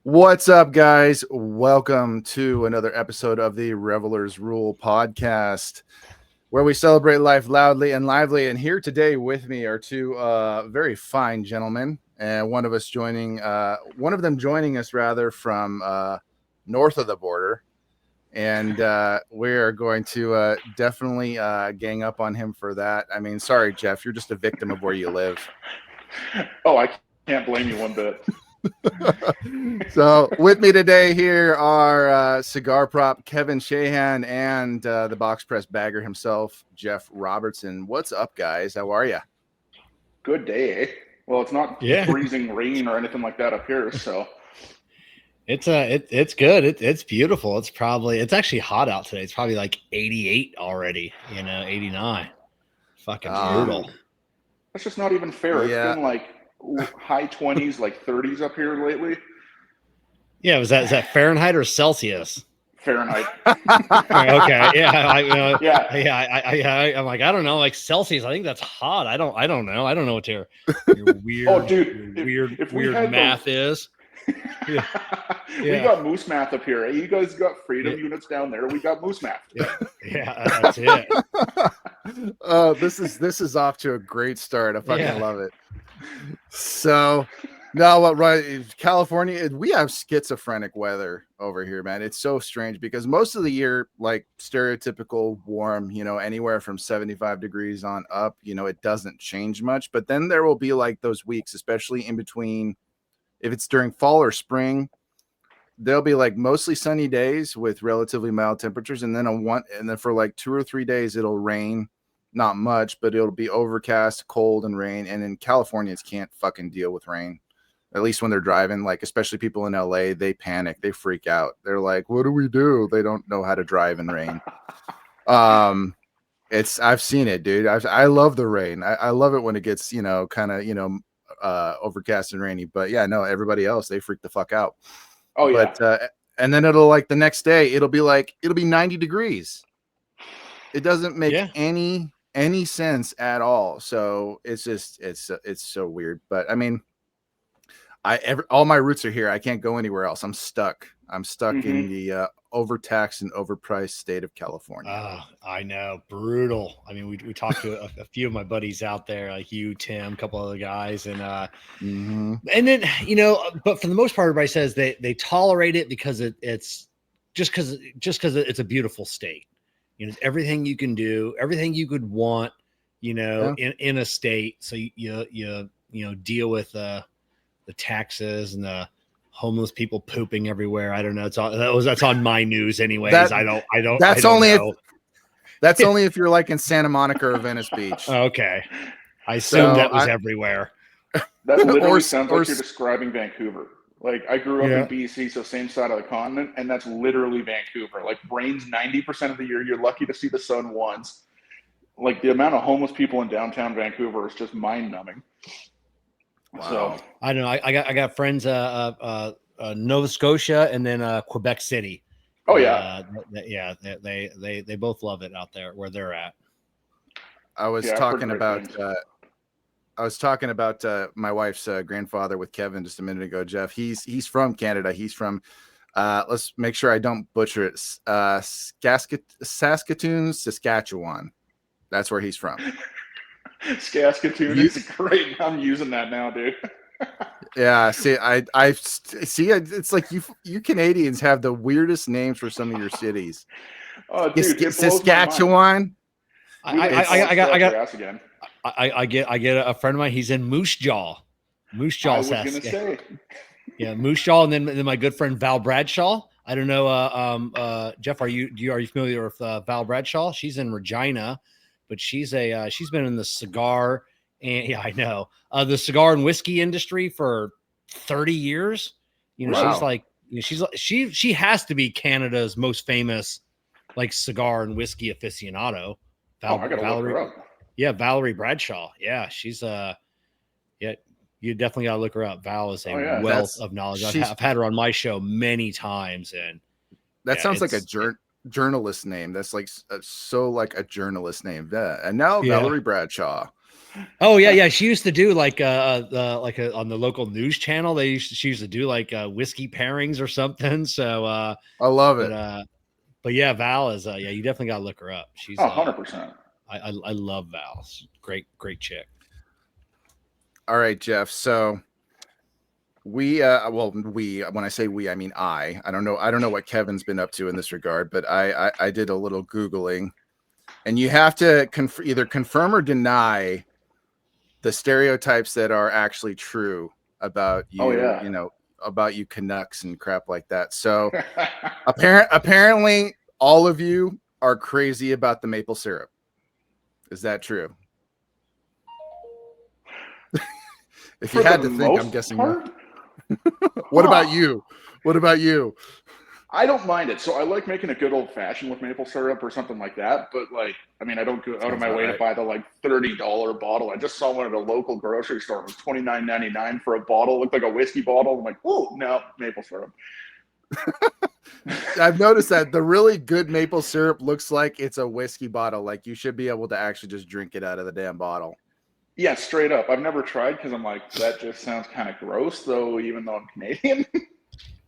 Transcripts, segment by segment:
What's up, guys? Welcome to another episode of the Revelers Rule podcast, where we celebrate life loudly and lively. And here today with me are two very fine gentlemen, and one of them joining us rather from north of the border. And we are going to definitely gang up on him for that. I mean, sorry, Jeff, you're just a victim of where you live. Oh, I can't blame you one bit. So with me today here are cigar prop Kevin Shahan and the box press bagger himself, Jeff Robertson. What's up, guys? How are you? Good day. Well, it's not freezing rain or anything like that up here, so it's good. It's beautiful. It's actually hot out today. It's probably like 88 already. 89. Fucking brutal. That's just not even fair. It's been like high 20s, like 30s up here lately. Yeah, is that Fahrenheit or Celsius? Fahrenheit. Okay, yeah, yeah. I'm like, I don't know, like Celsius. I think that's hot. I don't know. I don't know what your weird, weird math is. Yeah. We got moose math up here. You guys got freedom units down there. We got moose math. Yeah, that's it. Oh, this is off to a great start. I fucking love it. So now what, right? California, we have schizophrenic weather over here, man. It's so strange because most of the year, like stereotypical warm, anywhere from 75 degrees on up, it doesn't change much. But then there will be like those weeks, especially in between, if it's during fall or spring, there'll be like mostly sunny days with relatively mild temperatures. And then for like 2 or 3 days, it'll rain. Not much, but it'll be overcast, cold, and rain. And in Californians can't fucking deal with rain, at least when they're driving. Like, especially people in LA, they panic, they freak out. They're like, "What do we do?" They don't know how to drive in rain. I've seen it, dude. I love the rain. I love it when it gets kind of overcast and rainy. But yeah, no, everybody else, they freak the fuck out. Oh yeah. But and then it'll like the next day, it'll be 90 degrees. It doesn't make any sense at all. So it's just it's so weird. But I mean, all my roots are here. I can't go anywhere else. I'm stuck in the overtaxed and overpriced state of California. I know, brutal. I mean, we talked to a few of my buddies out there, like you, Tim, a couple other guys, and and then but for the most part, everybody says they tolerate it because it's just because it's a beautiful state. It's everything you can do, everything you could want, in a state. So you deal with the taxes and the homeless people pooping everywhere. I don't know. That's on my news anyways. I don't. That's only if you're like in Santa Monica or Venice Beach. Okay, I assume that was everywhere. That literally sounds like you're describing Vancouver. Like, I grew up in BC, so same side of the continent, and that's literally Vancouver. Like, rains 90% of the year. You're lucky to see the sun once. Like, the amount of homeless people in downtown Vancouver is just mind-numbing. Wow. So I don't know. I got friends Nova Scotia and then Quebec City. Oh yeah. They both love it out there where they're at. I was talking about my wife's grandfather with Kevin just a minute ago, Jeff. He's from Canada. He's from let's make sure I don't butcher it. Saskatoon, Saskatchewan. That's where he's from. Saskatoon is great. I'm using that now, dude. Yeah, see, I see. It's like you Canadians have the weirdest names for some of your cities. Oh, dude, Saskatchewan. I get a friend of mine. He's in Moose Jaw, Saskatchewan. Yeah, Moose Jaw, and then my good friend Val Bradshaw. I don't know, Jeff. Are you familiar with Val Bradshaw? She's in Regina, but she's been in the cigar and I know the cigar and whiskey industry for 30 years. Wow. She's like she has to be Canada's most famous like cigar and whiskey aficionado. Valerie Bradshaw. Yeah, she's you definitely gotta look her up. Val is a wealth of knowledge. I've had her on my show many times, and that sounds like a journalist name. That's like so like a journalist name. Yeah. And now Valerie Bradshaw. Oh yeah. She used to do like on the local news channel. She used to do like whiskey pairings or something. So I love it. But yeah, Val is you definitely gotta look her up. She's 100%. I love Val. Great chick. All right, Jeff. So when I say we, I mean I don't know what Kevin's been up to in this regard, but I did a little Googling, and you have to either confirm or deny the stereotypes that are actually true about you, about you Canucks and crap like that. So apparently all of you are crazy about the maple syrup. Is that true? If you had to think, I'm guessing no. What about you? What about you? I don't mind it. So I like making a good old fashioned with maple syrup or something like that. But like, I mean, I don't go out of my way to buy the like $30 bottle. I just saw one at a local grocery store. It was $29.99 for a bottle. It looked like a whiskey bottle. I'm like, oh no, maple syrup. I've noticed that the really good maple syrup looks like it's a whiskey bottle. Like you should be able to actually just drink it out of the damn bottle. Yeah, straight up. I've never tried because I'm like, that just sounds kind of gross, though, even though I'm Canadian.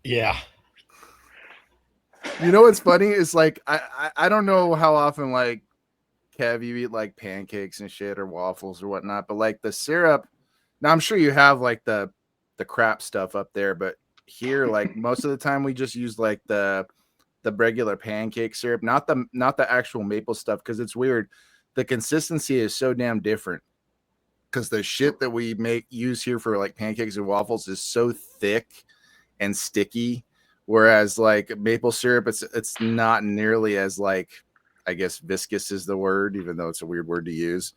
Yeah. You know what's funny is like I don't know how often like Kev you eat like pancakes and shit or waffles or whatnot, but like the syrup. Now I'm sure you have like the crap stuff up there, but here like most of the time we just use like the regular pancake syrup, not the actual maple stuff, because it's weird. The consistency is so damn different. Because the shit that we use here for like pancakes and waffles is so thick and sticky, whereas like maple syrup, it's not nearly as like, I guess viscous is the word, even though it's a weird word to use.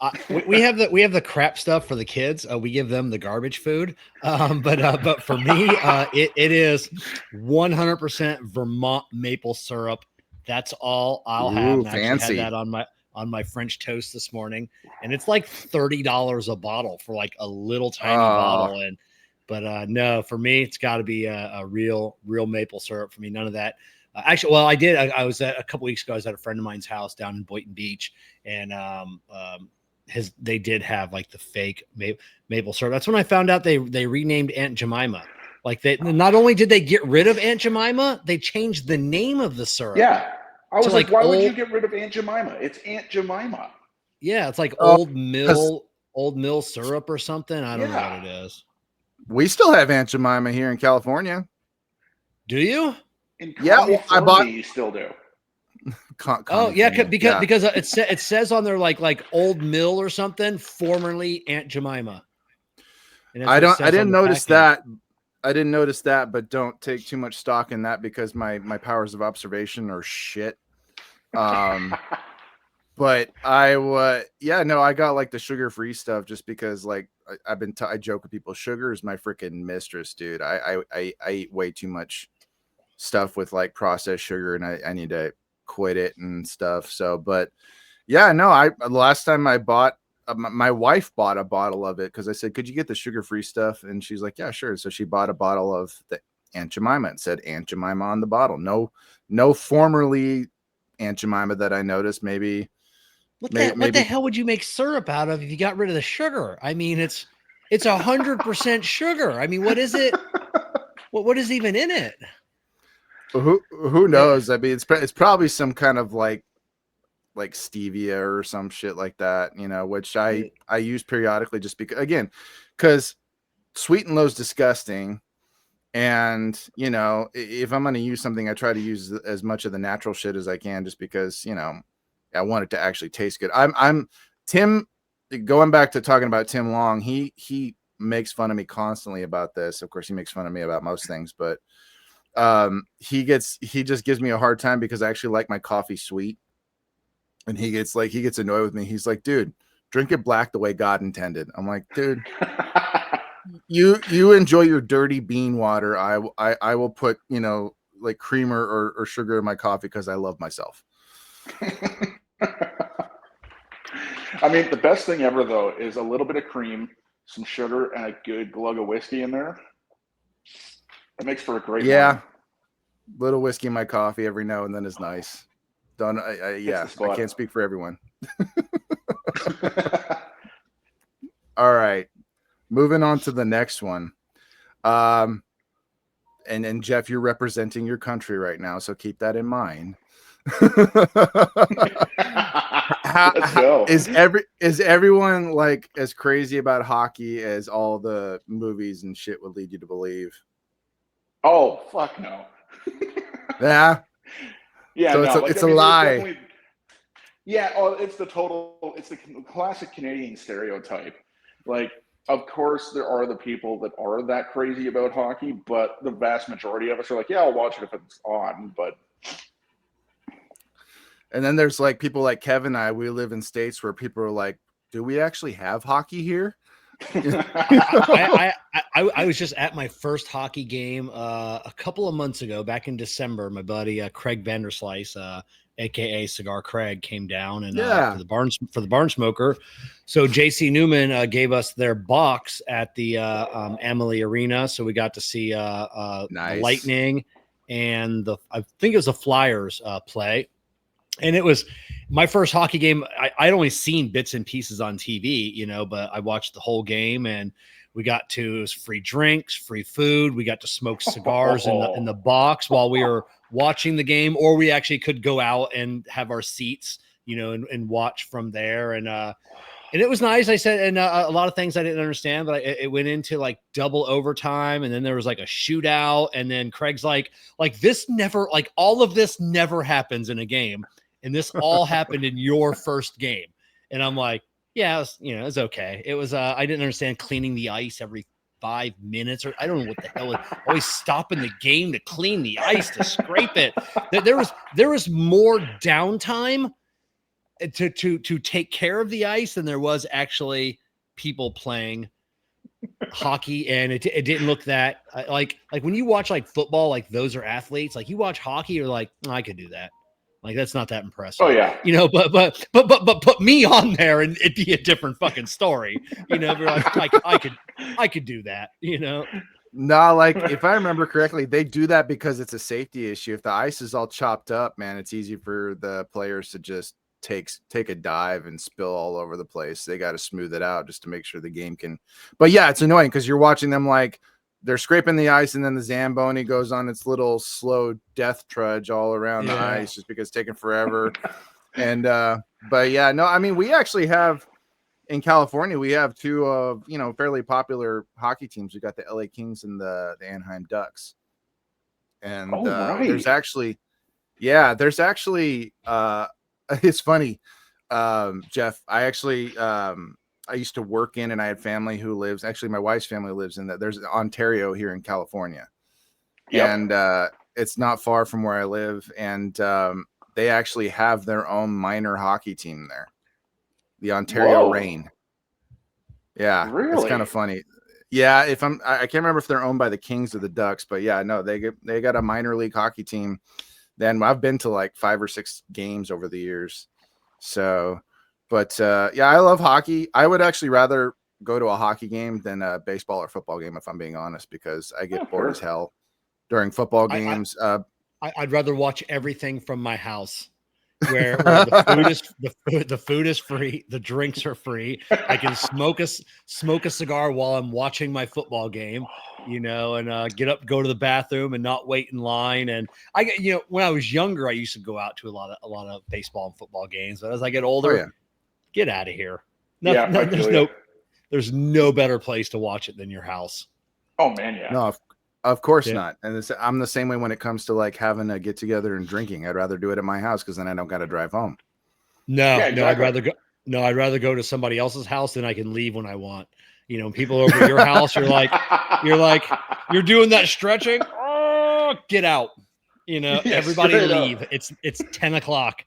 We have the crap stuff for the kids. We give them the garbage food. But for me, it is 100% Vermont maple syrup. That's all I'll have. And I actually had that on my French toast this morning, and it's like $30 a bottle for like a little tiny bottle. But no, for me, it's got to be a real maple syrup for me. None of that. Actually, well, I did. I was at a couple weeks ago. I was at a friend of mine's house down in Boynton Beach, and they did have like the fake maple syrup. That's when I found out they renamed Aunt Jemima. Like they not only did they get rid of Aunt Jemima, they changed the name of the syrup. Yeah. I was like, why would you get rid of Aunt Jemima? It's Aunt Jemima. Yeah, it's like old mill syrup or something. I don't know what it is. We still have Aunt Jemima here in California. Do you? I bought. You still do. Because it says on there like Old Mill or something, formerly Aunt Jemima. I didn't notice that. I didn't notice that, but don't take too much stock in that because my powers of observation are shit. But I got like the sugar-free stuff just because like I joke with people. Sugar is my freaking mistress, dude. I eat way too much stuff with like processed sugar, and I need to quit it and stuff. So, but yeah, no, last time I bought, my wife bought a bottle of it because I said, could you get the sugar-free stuff? And she's like, yeah, sure. So she bought a bottle of the Aunt Jemima and said Aunt Jemima on the bottle. No formerly Aunt Jemima that I noticed. Maybe what the hell would you make syrup out of if you got rid of the sugar? I mean, it's 100% sugar. I mean, what is it? What is even in it? Who knows? I mean, it's probably some kind of like stevia or some shit like that, which I use periodically just because sweet and low is disgusting. And, if I'm going to use something, I try to use as much of the natural shit as I can, just because, I want it to actually taste good. I'm Tim, going back to talking about Tim Long. He makes fun of me constantly about this. Of course, he makes fun of me about most things, but he just gives me a hard time because I actually like my coffee sweet. And he gets annoyed with me. He's like, dude, drink it black the way God intended. I'm like, dude, you enjoy your dirty bean water. I will put, like creamer or sugar in my coffee because I love myself. I mean, the best thing ever though is a little bit of cream, some sugar, and a good glug of whiskey in there. That makes for a great morning. Little whiskey in my coffee every now and then is nice. I can't speak for everyone. moving on to the next one. And Jeff, you're representing your country right now, so keep that in mind. Let's go. Is everyone like as crazy about hockey as all the movies and shit would lead you to believe? Oh, fuck no. Yeah. Yeah, so no, it's a lie. Yeah, it's the classic Canadian stereotype. Like, of course, there are the people that are that crazy about hockey, but the vast majority of us are like, yeah, I'll watch it if it's on, but. And then there's like people like Kevin and I, we live in states where people are like, do we actually have hockey here? I was just at my first hockey game a couple of months ago, back in December. My buddy Craig Vanderslice, aka Cigar Craig, came down and for the barn smoker. So JC Newman gave us their box at the Amalie Arena, so we got to see the Lightning and I think it was the Flyers play. And it was my first hockey game. I'd only seen bits and pieces on TV, but I watched the whole game, and it was free drinks, free food. We got to smoke cigars in the box while we were watching the game, or we actually could go out and have our seats, and watch from there. And it was nice. I said, and a lot of things I didn't understand, but it went into like double overtime, and then there was like a shootout, and then Craig's like this never, like all of this never happens in a game. And this all happened in your first game. And I'm like, yeah, it was okay. It was, I didn't understand cleaning the ice every 5 minutes, or I don't know what the hell. Always stopping the game to clean the ice, to scrape it. There was more downtime to take care of the ice than there was actually people playing hockey. And it didn't look that like when you watch like football, like those are athletes. Like you watch hockey, you're like, I could do that. Like, that's not that impressive. Oh yeah. But put me on there and it'd be a different fucking story. Like I could do that, No, like if I remember correctly, they do that because it's a safety issue. If the ice is all chopped up, man, it's easy for the players to just take a dive and spill all over the place. They got to smooth it out just to make sure the game can. But yeah, it's annoying because you're watching them like they're scraping the ice, and then the Zamboni goes on its little slow death trudge all around the ice just because it's taking forever. And but yeah, no, I mean, we actually have in California, we have two fairly popular hockey teams. We got the LA Kings and the Anaheim Ducks. And there's actually it's funny, Jeff. I used to work in, and I had family who lives. Actually, my wife's family lives in that. There's Ontario here in California, and it's not far from where I live. And they actually have their own minor hockey team there, the Ontario Reign. Yeah, really? It's kind of funny. Yeah, I can't remember if they're owned by the Kings or the Ducks, but yeah, no, they got a minor league hockey team. Then I've been to like 5 or 6 games over the years, so. But yeah, I love hockey. I would actually rather go to a hockey game than a baseball or football game, if I'm being honest, because I get bored as hell during football games. I'd rather watch everything from my house, where the food is free, the drinks are free. I can smoke a cigar while I'm watching my football game, and get up, go to the bathroom, and not wait in line. And when I was younger, I used to go out to a lot of baseball and football games. But as I get older, get out of here. There's no better place to watch it than your house. Oh man, yeah. No, of course not. And I'm the same way when it comes to like having a get together and drinking. I'd rather do it at my house because then I don't got to drive home. Exactly. I'd rather go to somebody else's house than I can leave when I want. People over at your house, you're like, you're doing that stretching. Oh, get out. Everybody leave. It's 10 o'clock.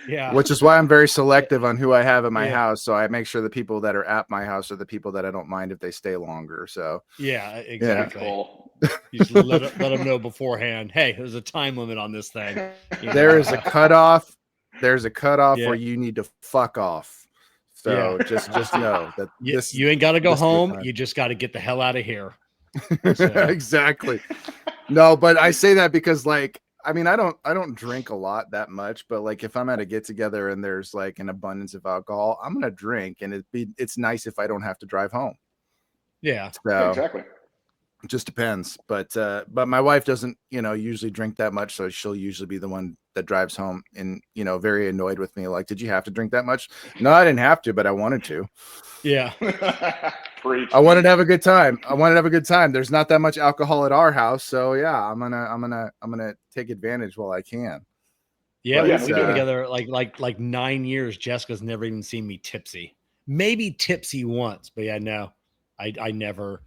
Yeah. Which is why I'm very selective on who I have at my house. So I make sure the people that are at my house are the people that I don't mind if they stay longer. So yeah, exactly. Yeah. You just let them know beforehand. Hey, there's a time limit on this thing. There is a cutoff. There's a cutoff where you need to fuck off. So just know that you ain't got to go home. You just got to get the hell out of here. So. Exactly. No, but I say that because I don't drink a lot that much, but like if I'm at a get together and there's like an abundance of alcohol, I'm going to drink, and it's nice if I don't have to drive home. Yeah. So exactly. it just depends. But my wife doesn't, usually drink that much. So she'll usually be the one that drives home and, very annoyed with me. Like, did you have to drink that much? No, I didn't have to, but I wanted to. Yeah. Preach. I wanted to have a good time. There's not that much alcohol at our house. So yeah, I'm gonna take advantage while I can. Yeah, we've been together like 9 years. Jessica's never even seen me tipsy. Maybe tipsy once, but yeah, no, I never,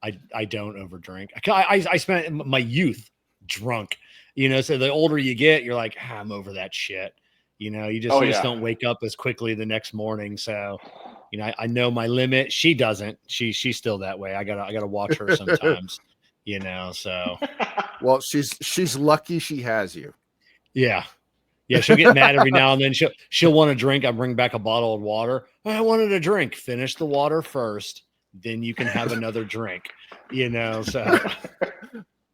I don't overdrink. I spent my youth drunk, so the older you get, you're like, I'm over that shit. You just don't wake up as quickly the next morning. So, I know my limit. She doesn't. She's still that way. I gotta watch her sometimes, so. Well, she's lucky she has you. Yeah. Yeah, she'll get mad every now and then. She'll want a drink. I bring back a bottle of water. I wanted a drink. Finish the water first, then you can have another drink. So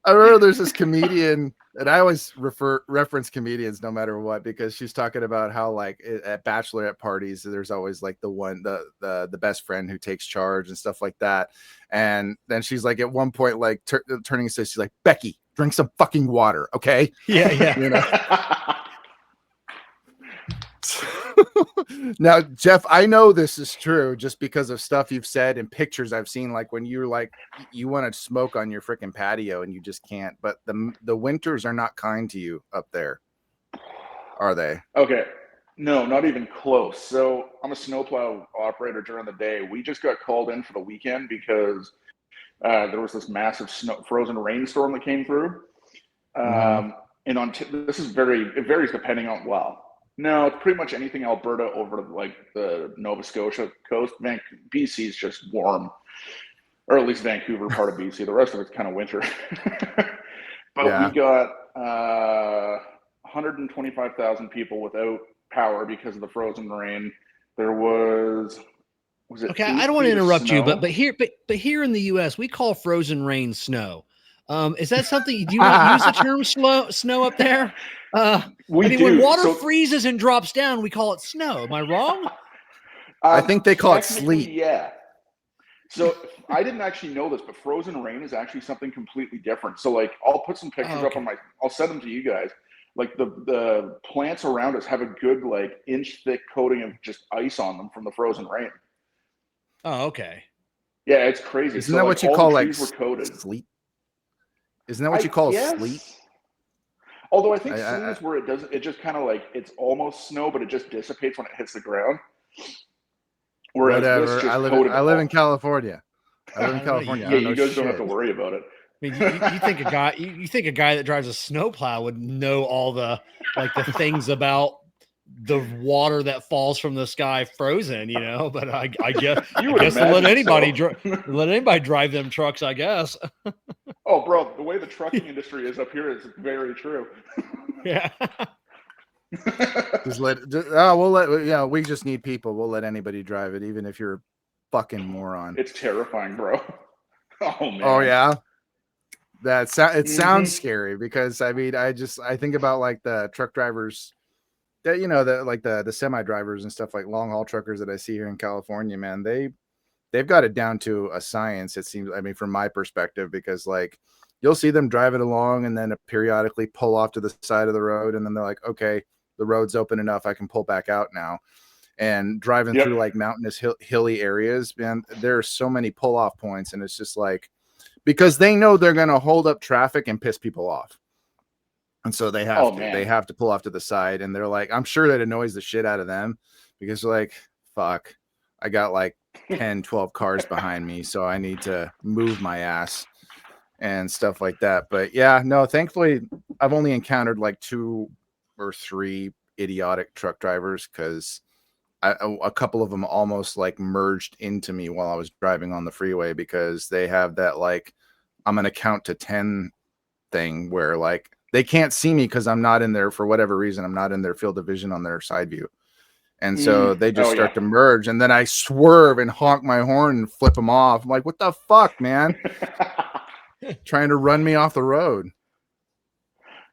I remember there's this comedian, and I always reference comedians no matter what, because she's talking about how like at bachelorette parties there's always like the best friend who takes charge and stuff like that. And then she's like at one point like turning and says, she's like, Becky, drink some fucking water, okay? Yeah. Now, Jeff, I know this is true just because of stuff you've said and pictures I've seen, like when you're like you want to smoke on your freaking patio and you just can't. But the winters are not kind to you up there, are they? Okay, no, not even close. So I'm a snowplow operator during the day. We just got called in for the weekend because there was this massive frozen rainstorm that came through. And this is it varies depending on no, it's pretty much anything Alberta over like the Nova Scotia coast. BC is just warm, or at least Vancouver part of BC. The rest of it's kind of winter. But we got 125,000 people without power because of the frozen rain. There was it? Okay, I don't want to interrupt you, but here in the U.S. we call frozen rain snow. Is that something? Do you not use the term snow up there? When water freezes and drops down, we call it snow. Am I wrong? I think they call it sleet. Yeah. So I didn't actually know this, but frozen rain is actually something completely different. So like, I'll put some pictures up on I'll send them to you guys. Like the plants around us have a good like inch thick coating of just ice on them from the frozen rain. Oh, okay. Yeah, it's crazy. Isn't that what you call like coated. sleet? Isn't that what you call sleet? Although I think sleet is where it just kind of like, it's almost snow, but it just dissipates when it hits the ground. Whereas whatever. I live in California. Yeah, you guys don't have to worry about it. I mean, you think a guy that drives a snowplow would know all the things about the water that falls from the sky frozen, but I guess let anybody drive them trucks, I guess. Oh, bro, the way the trucking industry is up here is very true. Yeah. We just need people. We'll let anybody drive it, even if you're a fucking moron. It's terrifying, bro. Oh man. Oh yeah. It sounds scary because I mean I think about like the truck drivers that the semi drivers and stuff, like long haul truckers that I see here in California, man. They've got it down to a science, it seems. I mean, from my perspective, because like you'll see them drive it along and then periodically pull off to the side of the road, and then they're like, okay, the road's open enough, I can pull back out now. And driving through like mountainous hilly areas, man, there are so many pull off points, and it's just like, because they know they're going to hold up traffic and piss people off. And so they have to pull off to the side, and they're like, I'm sure that annoys the shit out of them because they're like, fuck, I got like 10, 12 cars behind me, so I need to move my ass and stuff like that. But yeah, no, thankfully I've only encountered like 2 or 3 idiotic truck drivers, because a couple of them almost like merged into me while I was driving on the freeway, because they have that like I'm gonna count to 10 thing where like they can't see me because I'm not in there, for whatever reason, I'm not in their field of vision on their side view. And so they just start to merge, and then I swerve and honk my horn and flip them off. I'm like, what the fuck, man? Trying to run me off the road.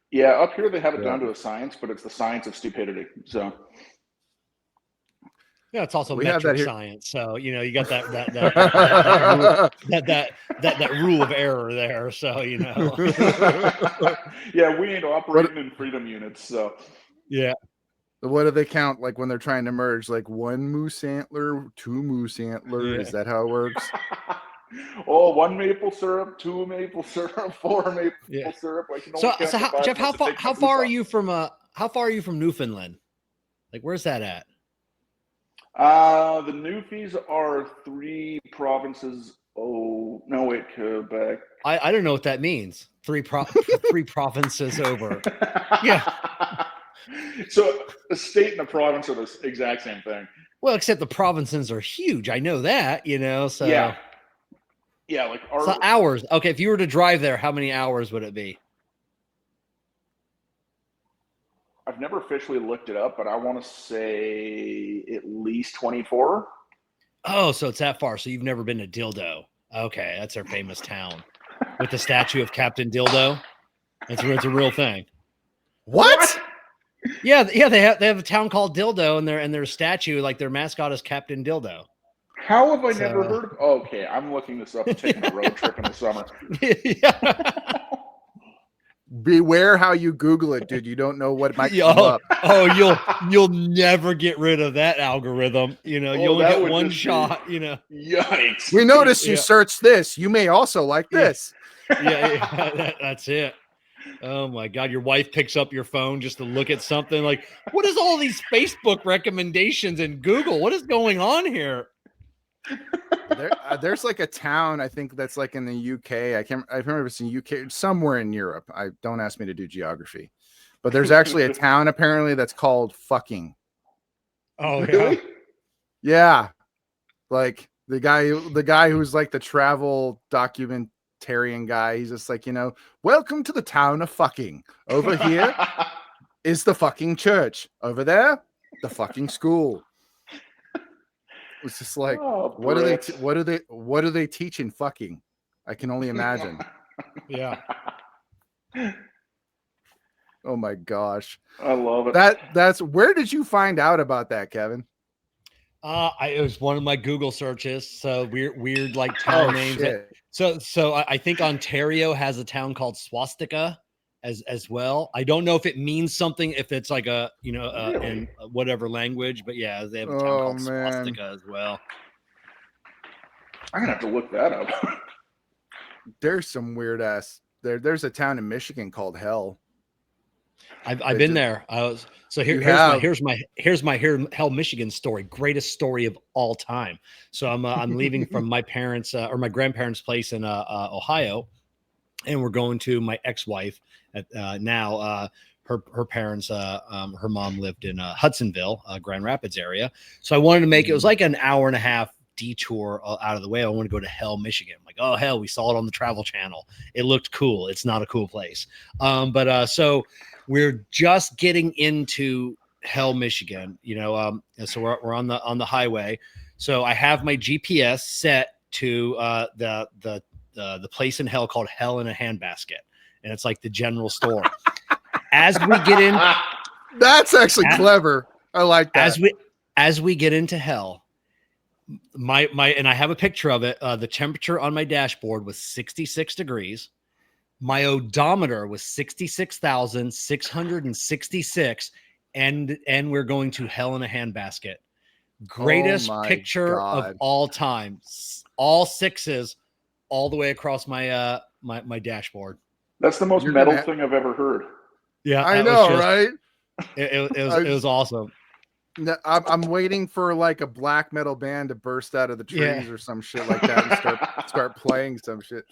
Yeah, up here they have it down to a science, but it's the science of stupidity. So Yeah, it's also We have that metric here. science, so you got that rule of error there. So Yeah, we ain't operating in freedom units, so yeah. What do they count like when they're trying to merge? Like 1 moose antler, 2 moose antler. Yeah. Is that how it works? Oh, 1 maple syrup, 2 maple syrup, 4 maple syrup. I can only count to 5 Jeff, how far are you from Newfoundland? Like, where's that at? The Newfies are 3 provinces. Oh no, wait, Quebec. I don't know what that means. 3 provinces over. Yeah. So a state and a province are the exact same thing. Well, except the provinces are huge. I know that, so yeah, like so hours. Okay, if you were to drive there, how many hours would it be? I've never officially looked it up, but I want to say at least 24. Oh, so it's that far. So you've never been to Dildo. Okay, that's our famous town with the statue of Captain Dildo. It's a real thing. What? Yeah, they have a town called Dildo, and their statue, like their mascot, is Captain Dildo. How have I never heard of? Okay, I'm looking this up and taking a road trip in the summer. Yeah. Beware how you Google it, dude. You don't know what might come up. Oh, you'll never get rid of that algorithm. You only get one shot. Yikes! We noticed you searched this. You may also like this. Yeah, that's it. Oh my God, your wife picks up your phone just to look at something. Like, what is all these Facebook recommendations and Google? What is going on here? There's like a town, I think, that's like in the UK. I remember it's in UK, somewhere in Europe. Don't ask me to do geography, but there's actually a town apparently that's called Fucking. Oh yeah. Yeah. Like the guy who's like the travel documentarian guy. He's just like, welcome to the town of Fucking. Over here is the fucking church. Over there, the fucking school. It's just like, what do they teach in Fucking? I can only imagine. Yeah. Oh my gosh. I love it. That's where did you find out about that, Kevin? It was one of my Google searches. So weird like town names. So I think Ontario has a town called Swastika as well. I don't know if it means something, if it's like in whatever language, but yeah, they have a town called Swastika as well. I'm gonna have to look that up. There's some weird ass. There's a town in Michigan called Hell. I've been there. Here's my Hell, Michigan story. Greatest story of all time. So I'm leaving from my parents or my grandparents' place in Ohio, and we're going to my ex-wife. Now her parents, her mom lived in Hudsonville, Grand Rapids area. So I wanted to make it was like an hour and a half detour out of the way. I want to go to Hell, Michigan. I'm like, oh hell, we saw it on the Travel Channel. It looked cool. It's not a cool place, so we're just getting into Hell, Michigan. So we're on the highway. So I have my GPS set to the place in Hell called Hell in a Handbasket, and it's like the general store. As we get in, that's actually clever. I like that. As we get into Hell, my and I have a picture of it. The temperature on my dashboard was 66 degrees. My odometer was 66,666, and we're going to Hell in a Handbasket. Greatest picture of all time. All 6s, all the way across my my dashboard. That's the most metal thing I've ever heard. Yeah, I know, right? It was awesome. I'm waiting for like a black metal band to burst out of the trees or some shit like that and start playing some shit.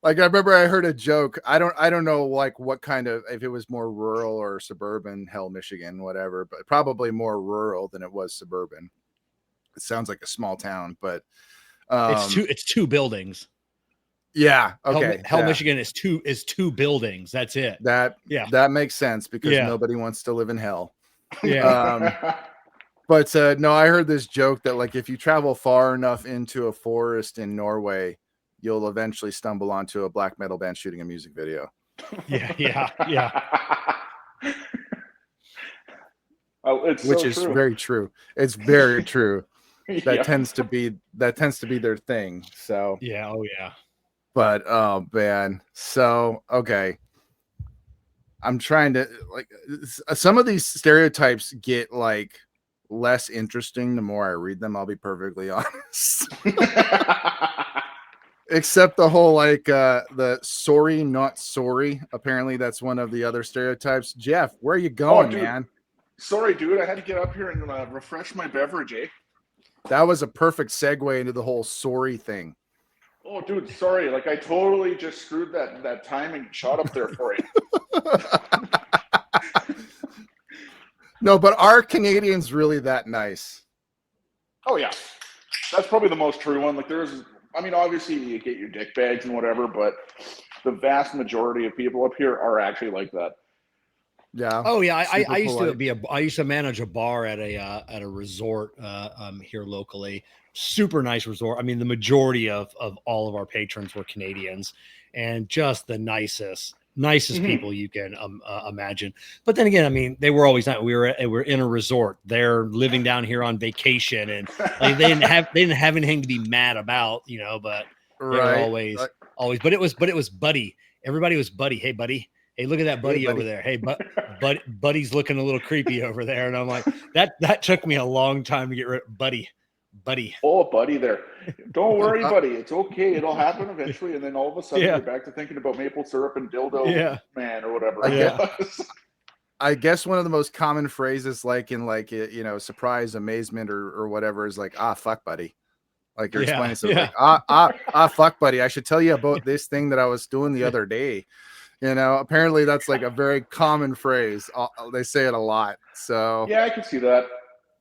Like I remember I heard a joke. I don't know like what kind of, if it was more rural or suburban, Hell, Michigan, whatever, but probably more rural than it was suburban. It sounds like a small town, but it's two buildings. Yeah. Okay. Hell, Michigan is two buildings. That's it. That makes sense because nobody wants to live in hell. Yeah. But no, I heard this joke that like if you travel far enough into a forest in Norway, you'll eventually stumble onto a black metal band shooting a music video. Yeah. Oh, it's which so is true. very true. It's very true. That Yeah. tends to be their thing. So Yeah. Oh yeah. but oh man. So okay. I'm trying to like some of these stereotypes get like less interesting the more I read them. I'll be perfectly honest. Except the whole like the sorry, not sorry. Apparently, that's one of the other stereotypes. Jeff, where are you going, man? Sorry, dude. I had to get up here and refresh my beverage, eh? That was a perfect segue into the whole sorry thing. Oh, dude, sorry. Like I totally just screwed that timing shot up there for you. No, but are Canadians really that nice? Oh yeah, that's probably the most true one. Like obviously you get your dick bags and whatever, but the vast majority of people up here are actually like that. Yeah. Oh yeah. I used to manage a bar at a resort here locally. Super nice resort. I mean, the majority of all of our patrons were Canadians, and just the nicest people you can imagine. But then again, I mean, they were always not. We were in a resort. They're living down here on vacation, and like, they didn't have anything to be mad about, you know. But they were always. But it was buddy. Everybody was buddy. Hey, buddy. Hey, look at that buddy over there. Hey, buddy's looking a little creepy over there, and I'm like, that took me a long time to get rid of buddy. Oh, buddy there. Don't worry, buddy. It's okay. It'll happen eventually. And then all of a sudden you're back to thinking about maple syrup and dildo man or whatever. I guess one of the most common phrases like in surprise, amazement or whatever is like, fuck buddy. Like you're explaining something like, fuck buddy. I should tell you about this thing that I was doing the other day. You know, apparently that's like a very common phrase. They say it a lot. So yeah, I can see that.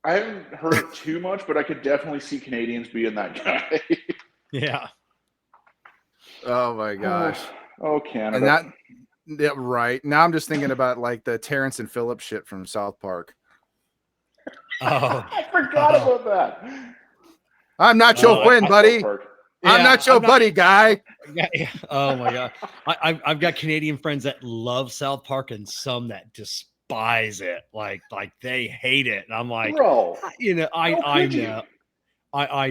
I haven't heard it too much, but I could definitely see Canadians being that guy. Yeah. Oh my gosh. Oh, Canada. And right. Now I'm just thinking about like the Terrence and Phillip shit from South Park. Oh, I forgot about that. I'm not your friend, buddy. I'm not your buddy, guy. Oh my god. I've got Canadian friends that love South Park and some that despise it, like they hate it, and I'm like, bro, you know, I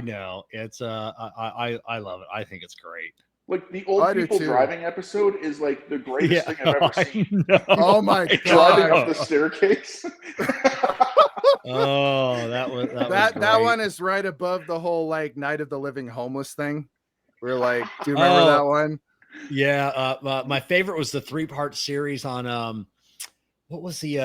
know it's I love it. I think it's great. Like the old people driving episode is like the greatest thing I've ever seen. Oh my god, driving up the staircase. Oh, that one is right above the whole like Night of the Living Homeless thing. We're like, do you remember that one? Yeah, my favorite was the 3-part series on what was the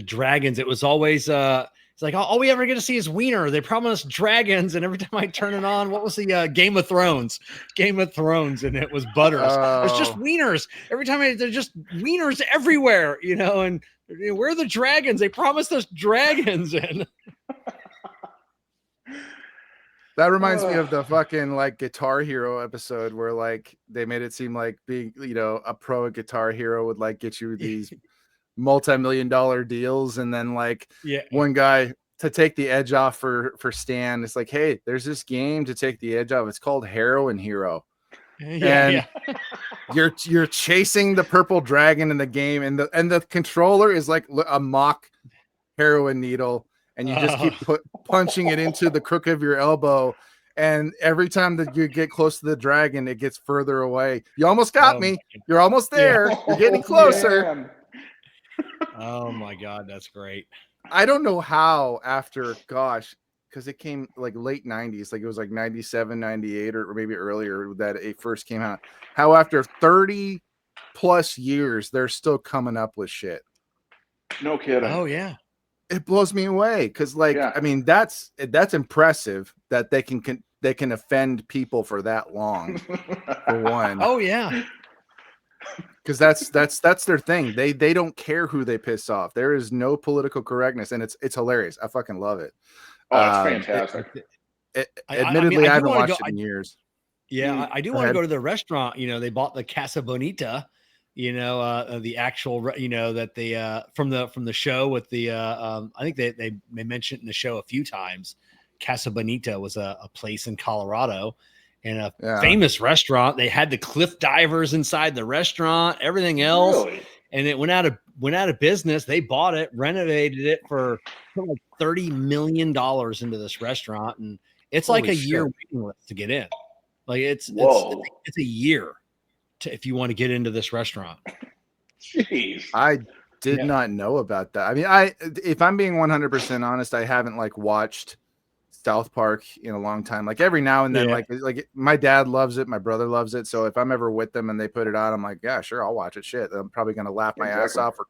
dragons? It was always it's like all we ever get to see is wiener. They promised dragons, and every time I turn it on, what was the Game of Thrones, and it was butters. It's just wieners every time. There's just wieners everywhere, you know. And where are the dragons? They promised us dragons, and that reminds me of the fucking like Guitar Hero episode where like they made it seem like being, you know, a pro at Guitar Hero would like get you these multi-million-dollar deals, and then like one guy to take the edge off for Stan, it's like, hey, there's this game to take the edge off. It's called Heroin Hero. You're chasing the purple dragon in the game, and the controller is like a mock heroin needle. And you just keep punching it into the crook of your elbow. And every time that you get close to the dragon, it gets further away. You almost got me. You're almost there. Yeah. You're getting closer. Oh, my God. That's great. I don't know how after, because it came like late 90s. Like it was like 97, 98, or maybe earlier that it first came out. How after 30 plus years, they're still coming up with shit. No kidding. Oh, yeah. It blows me away because, like, I mean, that's impressive that they can offend people for that long. For one, oh yeah, because that's their thing. They don't care who they piss off. There is no political correctness, and it's hilarious. I fucking love it. Oh, it's fantastic. Admittedly, I haven't watched it in years. Yeah, I do want to go to the restaurant. You know, they bought the Casa Bonita. You know, the actual, you know, that they from the show with the I think they mentioned in the show a few times. Casa Bonita was a place in Colorado and a famous restaurant. They had the cliff divers inside the restaurant, everything else. Really? and it went out of business. They bought it, renovated it for like $30 million into this restaurant, and it's Holy like a shit. year waiting list to get in. Like it's a year if you want to get into this restaurant. Jeez, I did not know about that. I mean, if I'm being 100% honest, I haven't like watched South Park in a long time. Like every now and then, like my dad loves it, my brother loves it. So if I'm ever with them and they put it on, I'm like, yeah, sure, I'll watch it. Shit, I'm probably gonna laugh my ass off or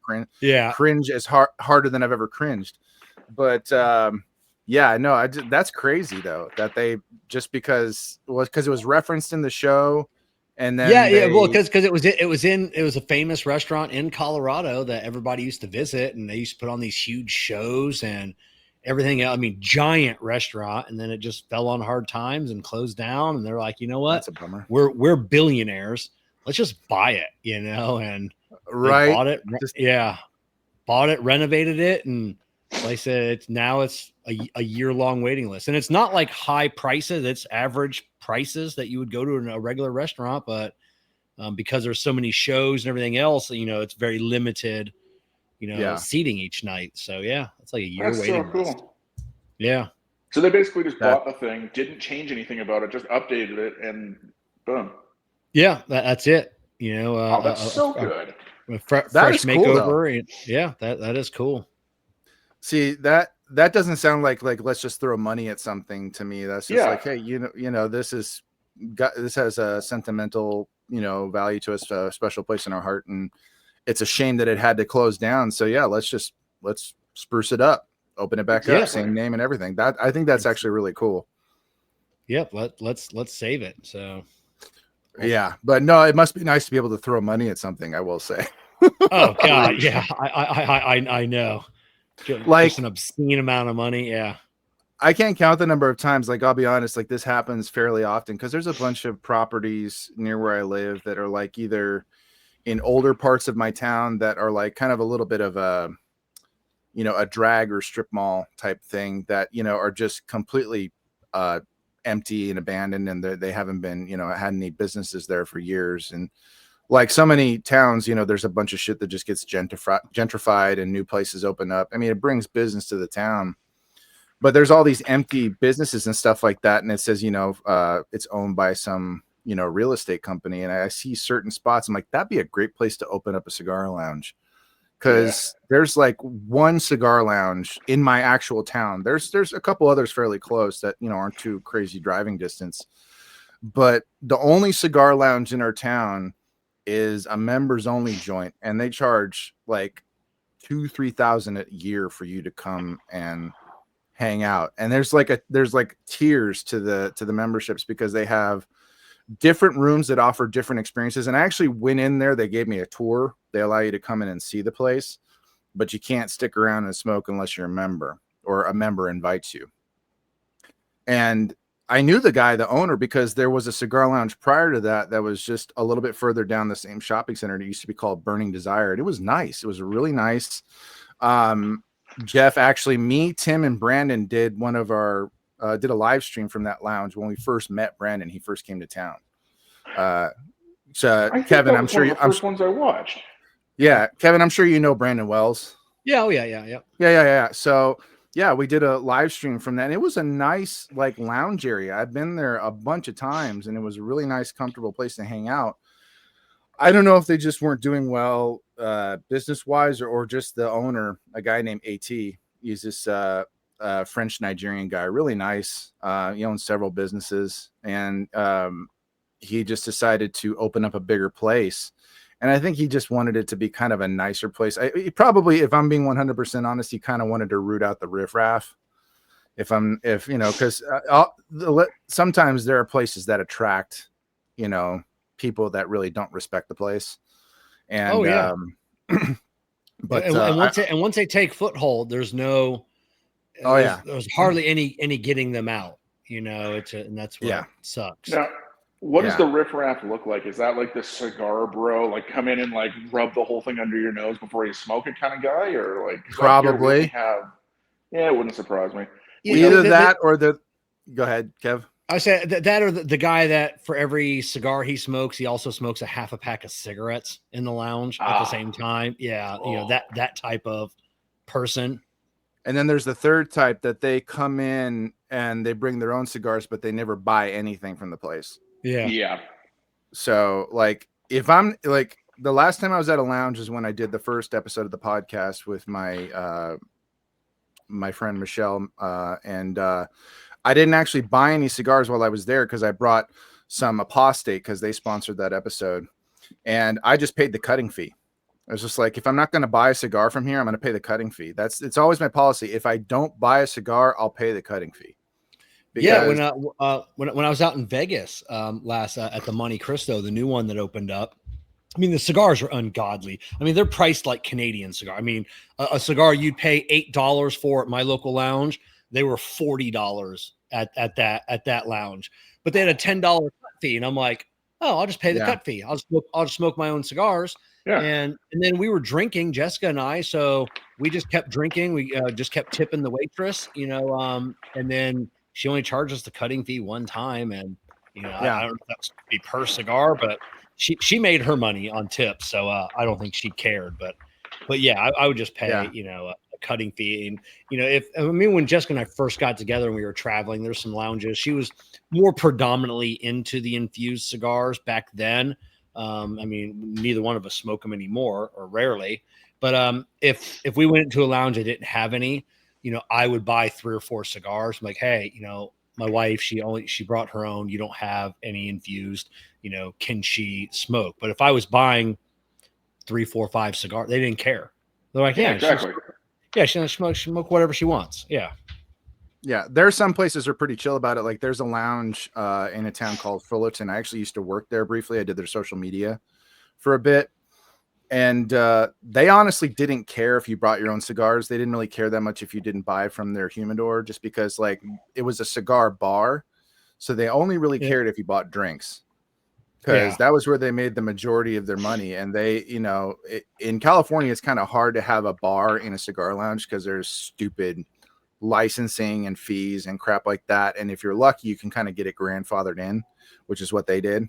cringe as harder than I've ever cringed. But yeah, no, that's crazy though that they just because it was referenced in the show. And then well, because it was a famous restaurant in Colorado that everybody used to visit, and they used to put on these huge shows and everything else. I mean, giant restaurant, and then it just fell on hard times and closed down. And they're like, you know what? That's a bummer. We're billionaires. Let's just buy it, you know. And right, bought it. Bought it, renovated it, and like I said, it's a year-long waiting list. And it's not like high prices; it's average prices that you would go to in a regular restaurant. But because there's so many shows and everything else, you know, it's very limited, seating each night. So yeah, it's like a year waiting list. Yeah. So they basically just bought the thing, didn't change anything about it, just updated it, and boom. Yeah, that's it. You know, that's so good. Fresh makeover. Cool, that is cool. See, that doesn't sound like let's just throw money at something to me. That's just like, hey, you know, this has a sentimental, value to us, a special place in our heart, and it's a shame that it had to close down. So yeah, let's spruce it up, open it back up, same name and everything. I think that's actually really cool. Yep, let's save it. So yeah, but no, it must be nice to be able to throw money at something, I will say. Oh God, yeah, I know. Like an obscene amount of money. Yeah. I can't count the number of times, like, I'll be honest, like this happens fairly often because there's a bunch of properties near where I live that are like either in older parts of my town that are like kind of a little bit of a drag or strip mall type thing that, are just completely empty and abandoned, and they haven't been, had any businesses there for years. And like so many towns, there's a bunch of shit that just gets gentrified and new places open up. I mean, it brings business to the town, but there's all these empty businesses and stuff like that. And it says, it's owned by some, real estate company. And I see certain spots. I'm like, that'd be a great place to open up a cigar lounge. Cause there's like one cigar lounge in my actual town. There's a couple others fairly close that, aren't too crazy driving distance, but the only cigar lounge in our town is a members only joint, and they charge like $2,000-$3,000 a year for you to come and hang out. And there's like tiers to the memberships because they have different rooms that offer different experiences. And I actually went in there. They gave me a tour. They allow you to come in and see the place, but you can't stick around and smoke unless you're a member or a member invites you. And I knew the guy, the owner, because there was a cigar lounge prior to that was just a little bit further down the same shopping center. It used to be called Burning Desire. It was nice. It was really nice. Jeff, actually, me, Tim, and Brandon did did a live stream from that lounge when we first met Brandon. He first came to town. So Kevin, I'm sure one of the first ones I watched. Yeah, Kevin, I'm sure you know Brandon Wells. Yeah. Oh yeah. Yeah. So yeah, we did a live stream from that. And it was a nice like lounge area. I've been there a bunch of times, and it was a really nice, comfortable place to hang out. I don't know if they just weren't doing well business wise, or just the owner, a guy named AT. He's this French Nigerian guy, really nice. He owns several businesses, and he just decided to open up a bigger place. And I think he just wanted it to be kind of a nicer place. He probably, if I'm being 100% honest, he kind of wanted to root out the riffraff. Because sometimes there are places that attract, people that really don't respect the place. And once they take foothold, there's hardly any getting them out. And that's what it sucks. Yeah. What does the riffraff look like? Is that like the cigar bro, like come in and like rub the whole thing under your nose before you smoke it kind of guy, or like probably it wouldn't surprise me. Either that or go ahead, Kev. I said that or the guy that for every cigar he smokes, he also smokes a half a pack of cigarettes in the lounge at the same time. Yeah, that type of person. And then there's the third type that they come in and they bring their own cigars, but they never buy anything from the place. Yeah. So like if I'm like the last time I was at a lounge is when I did the first episode of the podcast with my my friend Michelle, and I didn't actually buy any cigars while I was there because I brought some Apostate because they sponsored that episode, and I just paid the cutting fee. I was just like, if I'm not going to buy a cigar from here, I'm going to pay the cutting fee. It's always my policy. If I don't buy a cigar, I'll pay the cutting fee. Because when I was out in Vegas last at the Monte Cristo, the new one that opened up, I mean, the cigars are ungodly. I mean, they're priced like Canadian cigar. I mean, a cigar you'd pay $8 for at my local lounge, they were $40 at that lounge. But they had a $10 cut fee, and I'm like, oh, I'll just pay the cut fee. I'll just smoke my own cigars. Yeah. And then we were drinking, Jessica and I, so we just kept drinking. We just kept tipping the waitress, and then she only charged us the cutting fee one time, and I don't know if that was be per cigar, but she made her money on tips, so I don't think she cared. But yeah, I would just pay a cutting fee. And when Jessica and I first got together and we were traveling, there's some lounges. She was more predominantly into the infused cigars back then. Neither one of us smoke them anymore, or rarely. But if we went into a lounge that didn't have any, I would buy 3 or 4 cigars. I'm like, hey, my wife, she brought her own. You don't have any infused. Can she smoke? But if I was buying 3, 4, 5 cigars, they didn't care. They're like, yeah, exactly. She'll smoke whatever she wants. Yeah. Yeah, there are some places that are pretty chill about it. Like there's a lounge in a town called Fullerton. I actually used to work there briefly. I did their social media for a bit. And they honestly didn't care if you brought your own cigars. They didn't really care that much if you didn't buy from their humidor, just because like it was a cigar bar. So they only really cared if you bought drinks, because that was where they made the majority of their money. And they, in California, it's kind of hard to have a bar in a cigar lounge because there's stupid licensing and fees and crap like that. And if you're lucky, you can kind of get it grandfathered in, which is what they did.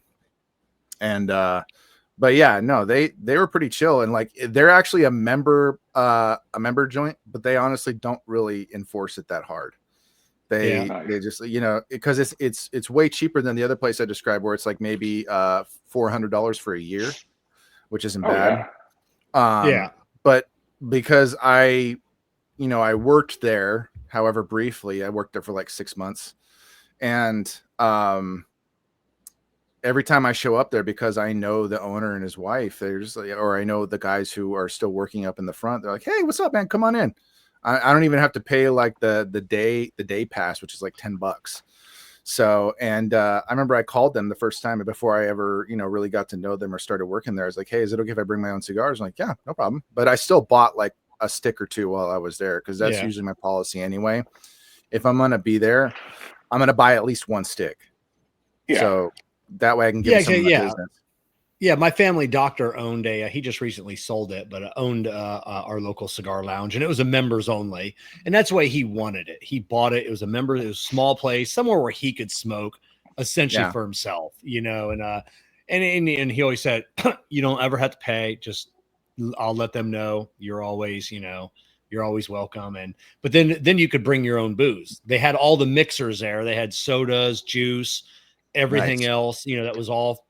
And but yeah, no, they were pretty chill, and like they're actually a member joint, but they honestly don't really enforce it that hard. They just because it's way cheaper than the other place I described, where it's like maybe $400 for a year, which isn't bad. But because I worked there, however briefly, I worked there for like 6 months, and every time I show up there, because I know the owner and his wife, they're just like, or I know the guys who are still working up in the front, they're like, hey, what's up, man? Come on in. I don't even have to pay like the day pass, which is like $10. So, and I remember I called them the first time before I ever, really got to know them or started working there. I was like, hey, is it okay if I bring my own cigars? I'm like, yeah, no problem. But I still bought like a stick or two while I was there, because that's usually my policy anyway. If I'm going to be there, I'm going to buy at least one stick. Yeah. So that way I can give some of my business. Yeah, my family doctor owned he just recently sold it, but owned our local cigar lounge, and it was a members only. And that's the way he wanted it. He bought it. It was it was a small place, somewhere where he could smoke essentially for himself, and he always said, you don't ever have to pay. Just, I'll let them know you're always, you're always welcome. But then you could bring your own booze. They had all the mixers there. They had sodas, juice, everything else, that was all,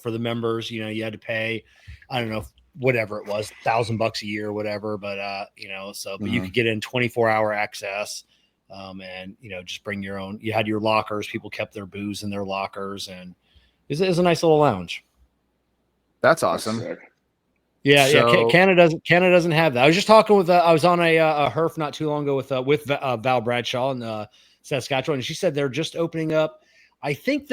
for the members. You had to pay, I don't know, whatever it was, $1,000 a year or whatever. But, but you could get in 24-hour access, and, just bring your own. You had your lockers. People kept their booze in their lockers, and it was a nice little lounge. That's awesome. Canada doesn't have that. I was just talking with I was on a HERF not too long ago with Val Bradshaw in Saskatchewan, and she said they're just opening up. I think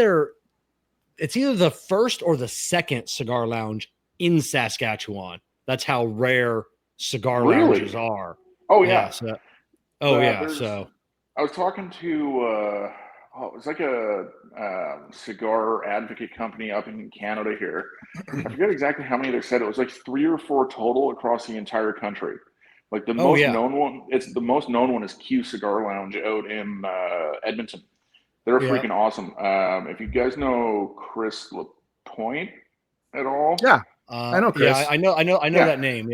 it's either the first or the second cigar lounge in Saskatchewan. That's how rare cigar lounges are. Oh yeah. So I was talking to it was like a cigar advocate company up in Canada here. I forget exactly how many they said. It was like 3 or 4 total across the entire country. Like the most known one, the most known one is Q Cigar Lounge out in Edmonton. They're freaking awesome. If you guys know Chris LaPointe at all, I know Chris. Yeah, I know that name.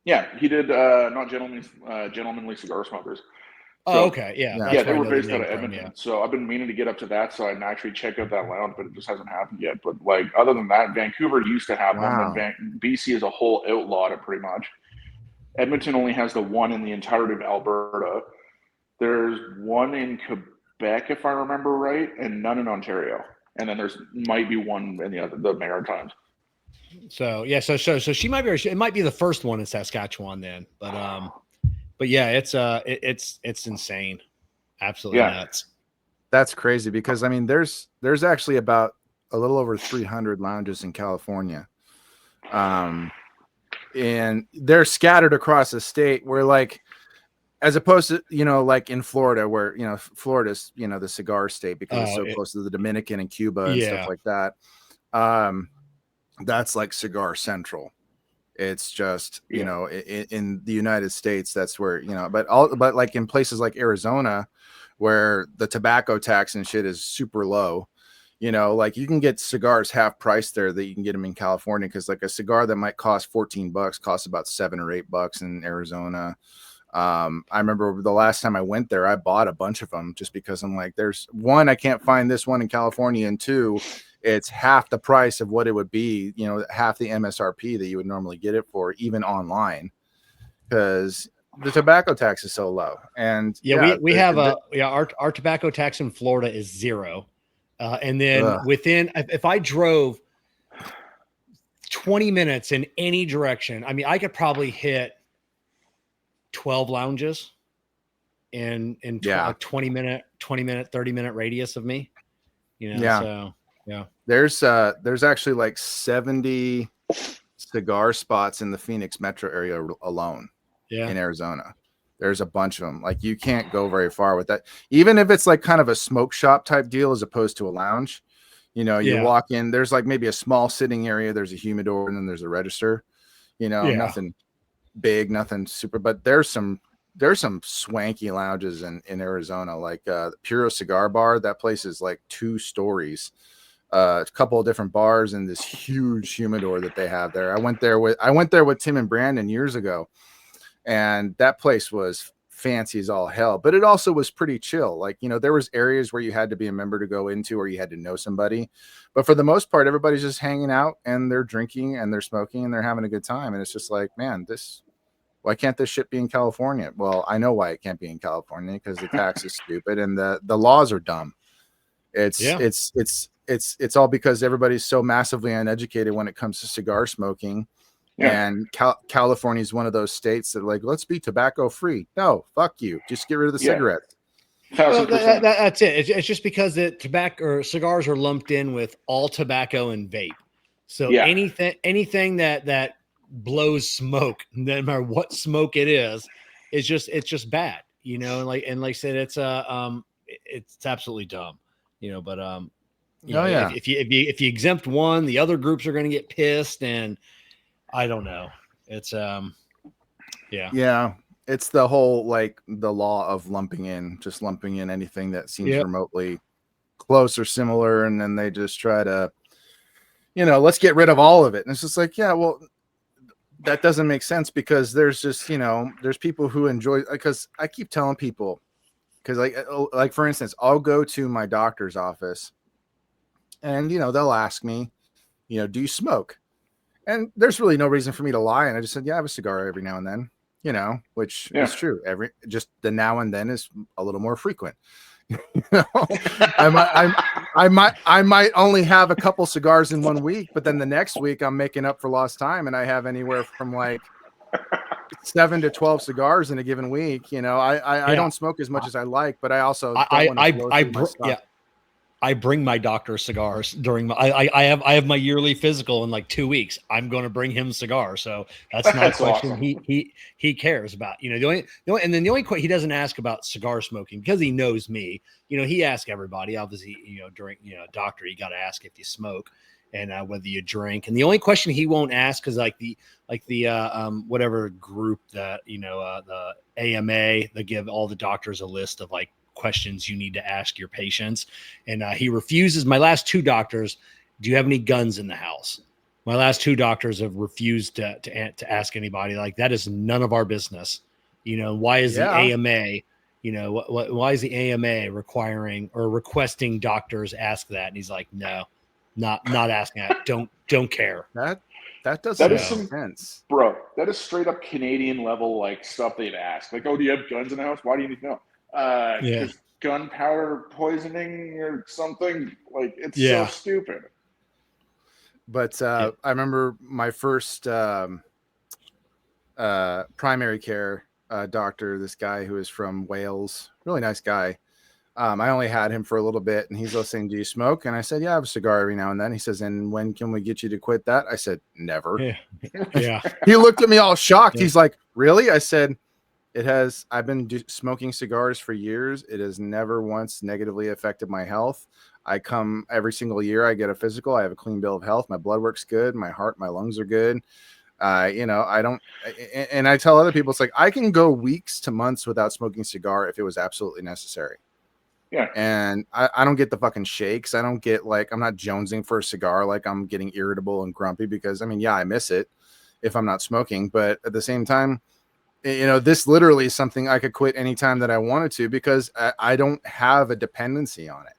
Yeah, he did not Gentlemanly Cigar Smokers. So, okay, yeah, they were based out of Edmonton. So I've been meaning to get up to that side and actually check out that lounge, but it just hasn't happened yet. But like, other than that, Vancouver used to have one, and BC as a whole outlawed it pretty much. Edmonton only has the one in the entirety of Alberta. There's one in Quebec, if I remember right, and none in Ontario. And then might be one in the Maritimes. So yeah, so she might be. It might be the first one in Saskatchewan then, but yeah, it's insane, absolutely nuts. That's crazy because I mean, there's actually about a little over 300 lounges in California, and they're scattered across the state. Where like, as opposed to like in Florida, where Florida's the cigar state because it's so close to the Dominican and Cuba and stuff like that. That's like Cigar Central. It's just in the United States, that's where but like in places like Arizona, where the tobacco tax and shit is super low, like you can get cigars half price there that you can get them in California, because like a cigar that might cost $14 costs about $7 or $8 in Arizona. I remember the last time I went there, I bought a bunch of them just because I'm like, there's one, I can't find this one in California, and two, it's half the price of what it would be, half the MSRP that you would normally get it for, even online, because the tobacco tax is so low. And we have our tobacco tax in Florida is 0. And then if I drove 20 minutes in any direction, I mean, I could probably hit 12 lounges in 20 minute, 30-minute radius of me, so yeah. There's actually like 70 cigar spots in the Phoenix metro area alone. In Arizona. There's a bunch of them. Like, you can't go very far with that, even if it's like kind of a smoke shop type deal as opposed to a lounge. You walk in, there's like maybe a small sitting area, there's a humidor, and then there's a register. Nothing big, nothing super, but there's some swanky lounges in Arizona, like Puro Cigar Bar. That place is like 2 stories, a couple of different bars, and this huge humidor that they have there. I went there with Tim and Brandon years ago, and that place was fancy as all hell, but it also was pretty chill. Like, there was areas where you had to be a member to go into, or you had to know somebody, but for the most part, everybody's just hanging out and they're drinking and they're smoking and they're having a good time. And it's just like, man, why can't this shit be in California? Well, I know why it can't be in California, because the tax is stupid and the laws are dumb. It's all because everybody's so massively uneducated when it comes to cigar smoking. And California is one of those states that like, let's be tobacco free. No, fuck you. Just get rid of the cigarettes. Well, that's it. It's just because the tobacco or cigars are lumped in with all tobacco and vape. So anything that blows smoke, no matter what smoke it is, it's just bad. And like I said, it's absolutely dumb. But if you exempt one, the other groups are going to get pissed, and I don't know. It's it's the whole, like, the law of lumping in anything that seems remotely close or similar, and then they just try to, let's get rid of all of it. And it's just like, well, that doesn't make sense, because there's just, there's people who enjoy, because I keep telling people, because like for instance, I'll go to my doctor's office and, they'll ask me, do you smoke? And there's really no reason for me to lie. And I just said, I have a cigar every now and then, which is true. Just the now and then is a little more frequent. I might only have a couple cigars in 1 week, but then the next week I'm making up for lost time, and I have anywhere from like 7 to 12 cigars in a given week. I don't smoke as much as I like, but I also I bring my doctor cigars during my, I have my yearly physical in like 2 weeks. I'm going to bring him cigars. So that's not a question awesome. he cares about, the only question he doesn't ask about cigar smoking, because he knows me, he asks everybody, obviously, during, doctor, you got to ask if you smoke and whether you drink. And the only question he won't ask is like the whatever group that, the AMA, they give all the doctors a list of like questions you need to ask your patients. And he refuses. My last 2 doctors, do you have any guns in the house? My last 2 doctors have refused to ask anybody. Like, that is none of our business. Why is the AMA, why is the AMA requiring or requesting doctors ask that? And he's like, no, not asking that. Don't care. That doesn't make sense. Bro, that is straight up Canadian level, like, stuff they'd ask. Like, oh, do you have guns in the house? Why do you need to know? Because gunpowder poisoning or something. Like, it's so stupid. But I remember my first primary care doctor, this guy who is from Wales, really nice guy. I only had him for a little bit, and he's listening, do you smoke? And I said, yeah, I have a cigar every now and then. He says, and when can we get you to quit that? I said, never. Yeah. He looked at me all shocked. He's like, really? I said, I've been smoking cigars for years. It has never once negatively affected my health. I come every single year. I get a physical. I have a clean bill of health. My blood work's good. My heart, my lungs are good. I don't, and I tell other people, it's like, I can go weeks to months without smoking a cigar if it was absolutely necessary. Yeah. And I don't get the fucking shakes. I don't get, like, I'm not jonesing for a cigar. Like, I'm getting irritable and grumpy because, I mean, yeah, I miss it if I'm not smoking, but at the same time, this literally is something I could quit anytime that I wanted to, because I don't have a dependency on it.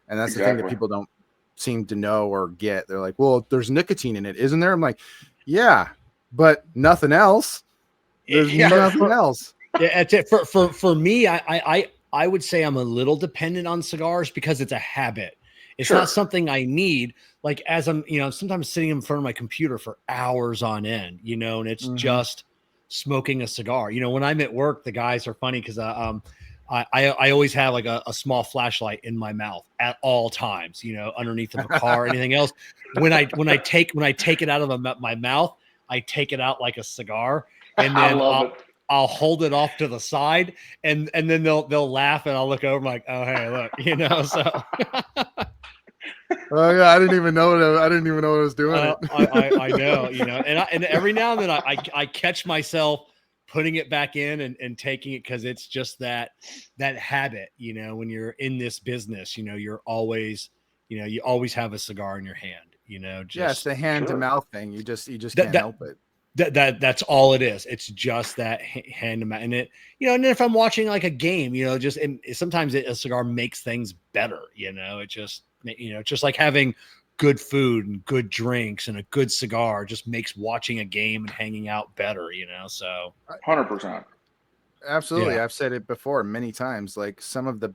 And that's the thing that people don't seem to know or get. They're like, well, there's nicotine in it, isn't there? I'm like, yeah, but nothing else. There's nothing else. Yeah, for me, I would say I'm a little dependent on cigars because it's a habit. It's not something I need. Like, as I'm, sometimes sitting in front of my computer for hours on end, and it's just smoking a cigar. When I'm at work, the guys are funny because I always have like a small flashlight in my mouth at all times, underneath of a car or anything else. When I take it out of my mouth, I take it out like a cigar, and then I'll hold it off to the side, and then they'll laugh, and I'll look over, I'm like, oh, hey, look, so. Oh yeah, I didn't even know I was doing it. I know, and every now and then I catch myself putting it back in and taking it, because it's just that habit, when you're in this business, you're always, you always have a cigar in your hand, it's the hand to mouth thing. You just can't help it. That's all it is. It's just that hand to mouth. And it, and then if I'm watching like a game, sometimes a cigar makes things better, it just, just like having good food and good drinks and a good cigar just makes watching a game and hanging out better, so 100%. Absolutely. Yeah. I've said it before many times. Like, some of the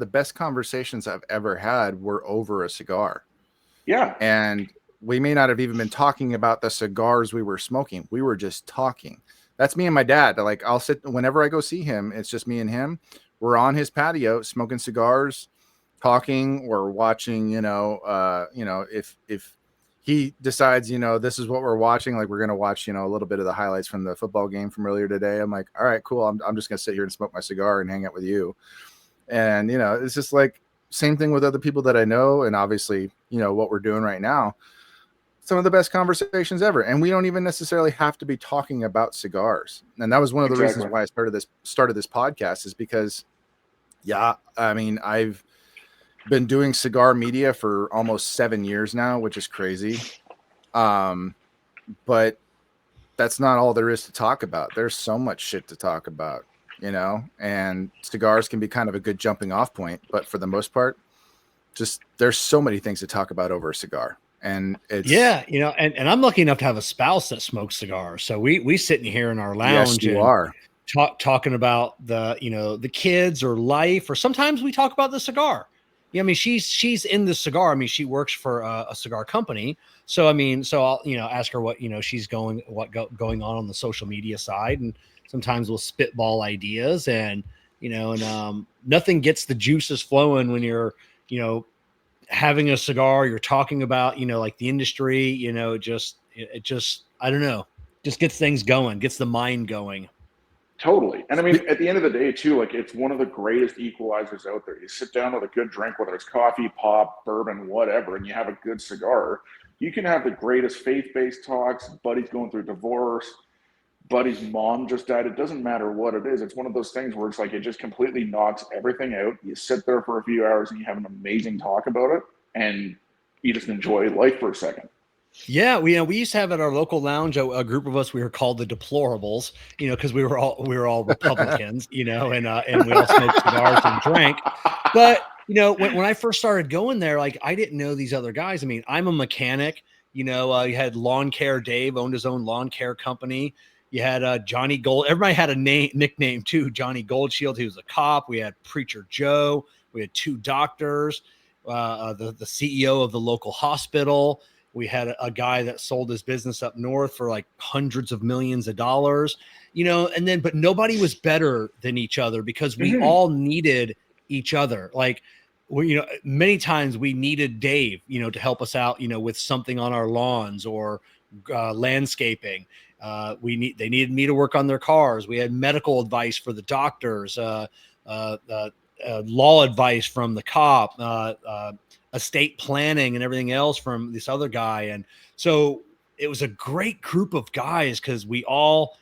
best conversations I've ever had were over a cigar. Yeah. And we may not have even been talking about the cigars we were smoking. We were just talking. That's me and my dad. Like, I'll sit, whenever I go see him, it's just me and him. We're on his patio smoking cigars, talking, or watching, if he decides, this is what we're watching, like, we're going to watch, a little bit of the highlights from the football game from earlier today. I'm like, all right, cool. I'm just going to sit here and smoke my cigar and hang out with you. And, it's just like, same thing with other people that I know. And obviously, what we're doing right now, some of the best conversations ever. And we don't even necessarily have to be talking about cigars. And that was one of the reasons why I started this podcast, is because, I mean, I've been doing cigar media for almost 7 years now, which is crazy. But that's not all there is to talk about. There's so much shit to talk about, and cigars can be kind of a good jumping off point. But for the most part, just, there's so many things to talk about over a cigar. And it's and I'm lucky enough to have a spouse that smokes cigars. So we sitting here in our lounge. Yes, you are talking about the kids or life, or sometimes we talk about the cigar. Yeah, I mean, she's in the cigar. I mean, she works for a cigar company. So I mean, so I'll ask her what she's going on the social media side, and sometimes we'll spitball ideas, and nothing gets the juices flowing when you're having a cigar. You're talking about like the industry. It just I don't know, just gets things going, gets the mind going. Totally. And I mean, at the end of the day too, like, it's one of the greatest equalizers out there. You sit down with a good drink, whether it's coffee, pop, bourbon, whatever, and you have a good cigar, you can have the greatest faith-based talks, buddies going through divorce, buddy's mom just died. It doesn't matter what it is. It's one of those things where it's like it just completely knocks everything out. You sit there for a few hours and you have an amazing talk about it, and you just enjoy life for a second. Yeah, we used to have at our local lounge a group of us. We were called the Deplorables, because we were all Republicans, and we all smoked cigars and drank. But when I first started going there, like I didn't know these other guys. I mean, I'm a mechanic. You had Lawn Care Dave owned his own lawn care company. You had Johnny Gold. Everybody had a nickname too. Johnny Goldshield. He was a cop. We had Preacher Joe. We had 2 doctors. The CEO of the local hospital. We had a guy that sold his business up north for like hundreds of millions of dollars, but nobody was better than each other because we all needed each other. Like, many times we needed Dave, to help us out, with something on our lawns or landscaping. They needed me to work on their cars. We had medical advice for the doctors, law advice from the cop, estate planning and everything else from this other guy. And so it was a great group of guys because we all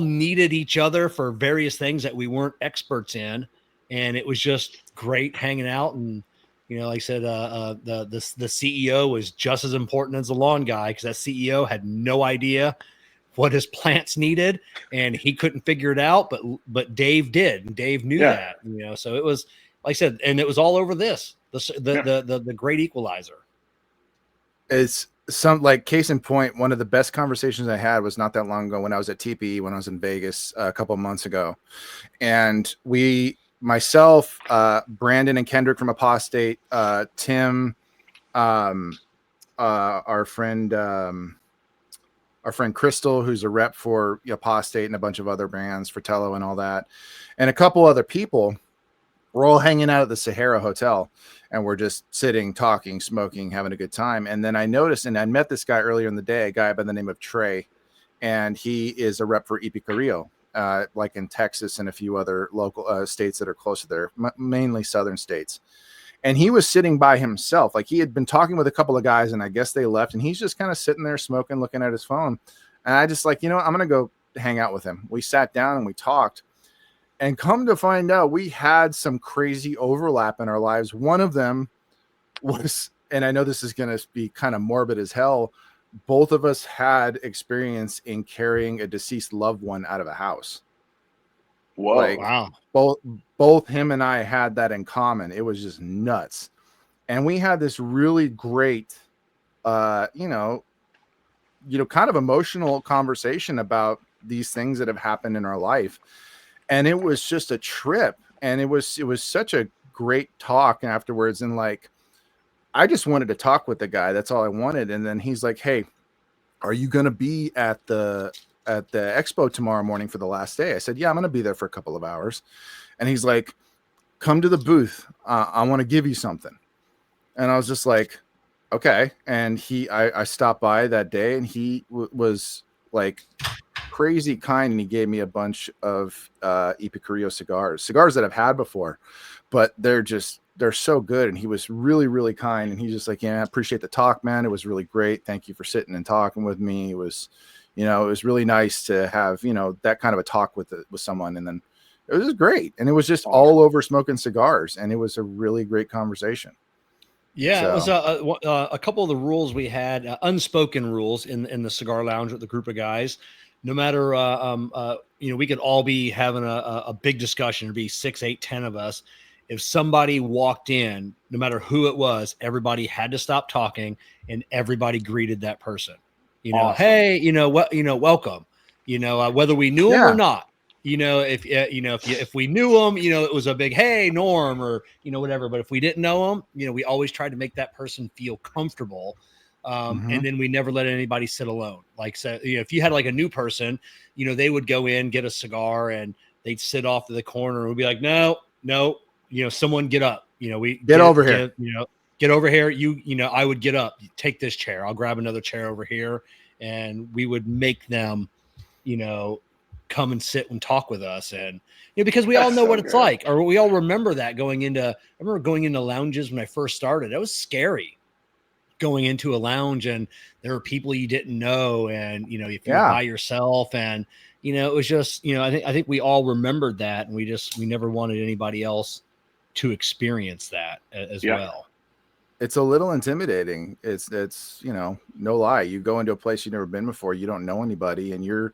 needed each other for various things that we weren't experts in. And it was just great hanging out. And, like I said, the CEO was just as important as the lawn guy because that CEO had no idea what his plants needed and he couldn't figure it out, but Dave did. And Dave knew that, so it was, like I said, and it was all over this. The great equalizer. It's some, like, case in point, one of the best conversations I had was not that long ago when I was at TPE, when I was in Vegas a couple of months ago. And myself, Brandon and Kendrick from Apostate, Tim, our friend Crystal, who's a rep for Apostate and a bunch of other brands, Fratello and all that, and a couple other people. We're all hanging out at the Sahara Hotel and we're just sitting, talking, smoking, having a good time. And then I noticed, and I met this guy earlier in the day, a guy by the name of Trey, and he is a rep for Epicarillo, like in Texas and a few other local states that are close to there, mainly southern states. And he was sitting by himself. Like, he had been talking with a couple of guys and I guess they left, and he's just kind of sitting there smoking, looking at his phone. And I just like, I'm going to go hang out with him. We sat down and we talked. And come to find out, we had some crazy overlap in our lives. One of them was, and I know this is going to be kind of morbid as hell, both of us had experience in carrying a deceased loved one out of a house. Whoa, like, wow. Both him and I had that in common. It was just nuts. And we had this really great, kind of emotional conversation about these things that have happened in our life. And it was just a trip. And it was such a great talk afterwards. And like, I just wanted to talk with the guy. That's all I wanted. And then he's like, "Hey, are you going to be at the expo tomorrow morning for the last day?" I said, "Yeah, I'm going to be there for a couple of hours." And he's like, "Come to the booth. I want to give you something." And I was just like, "Okay." And I stopped by that day, and he was like crazy kind, and he gave me a bunch of Epicurillo cigars that I've had before, but they're so good. And he was really, really kind, and he's just like, "Yeah, I appreciate the talk, man. It was really great. Thank you for sitting and talking with me. It was, it was really nice to have, that kind of a talk with someone." And then it was just great. And it was just all over smoking cigars, and it was a really great conversation. Yeah, so. It was a couple of the rules we had, unspoken rules in the cigar lounge with the group of guys. No matter, we could all be having a big discussion. There'd be 6, 8, 10 of us. If somebody walked in, no matter who it was, everybody had to stop talking and everybody greeted that person. Awesome. Hey, welcome. Whether we knew him or not. If we knew him, it was a big, "Hey, Norm," or whatever. But if we didn't know him, we always tried to make that person feel comfortable. And then we never let anybody sit alone. Like, so, if you had like a new person, they would go in, get a cigar, and they'd sit off to the corner and we'd be like, no, someone get up. We get over here. Get over here. I would get up, take this chair. I'll grab another chair over here. And we would make them, come and sit and talk with us. And, because we all know what it's like, or we all remember that I remember going into lounges when I first started. That was scary. going into a lounge and there were people you didn't know, and you know, if you're by yourself, and you know, it was just, you know, I think we all remembered that, and we never wanted anybody else to experience that as well. It's a little intimidating. It's, you know, no lie. You go into a place you've never been before, you don't know anybody, and you're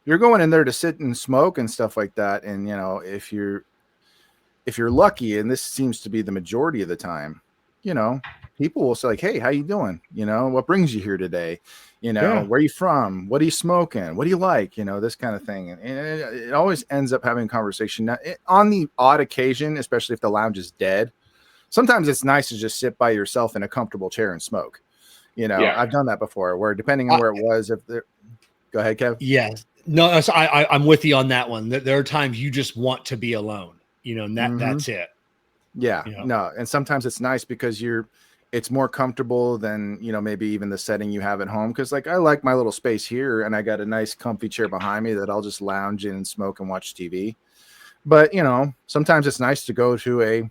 going in there to sit and smoke and stuff like that. And, you know, if you're lucky, and this seems to be the majority of the time, you know, people will say like, "Hey, how you doing? You know, what brings you here today? You know, where are you from? What are you smoking? What do you like? You know, this kind of thing." And it always ends up having a conversation. Now, on the odd occasion, especially if the lounge is dead, sometimes it's nice to just sit by yourself in a comfortable chair and smoke. You know, I've done that before, where depending on where it was, go ahead, Kev. Yes. No, so I'm with you on that one. There are times you just want to be alone, you know, and that's it. Yeah, you know? No. And sometimes it's nice because it's more comfortable than, you know, maybe even the setting you have at home. Cause like, I like my little space here, and I got a nice comfy chair behind me that I'll just lounge in and smoke and watch TV. But, you know, sometimes it's nice to go to a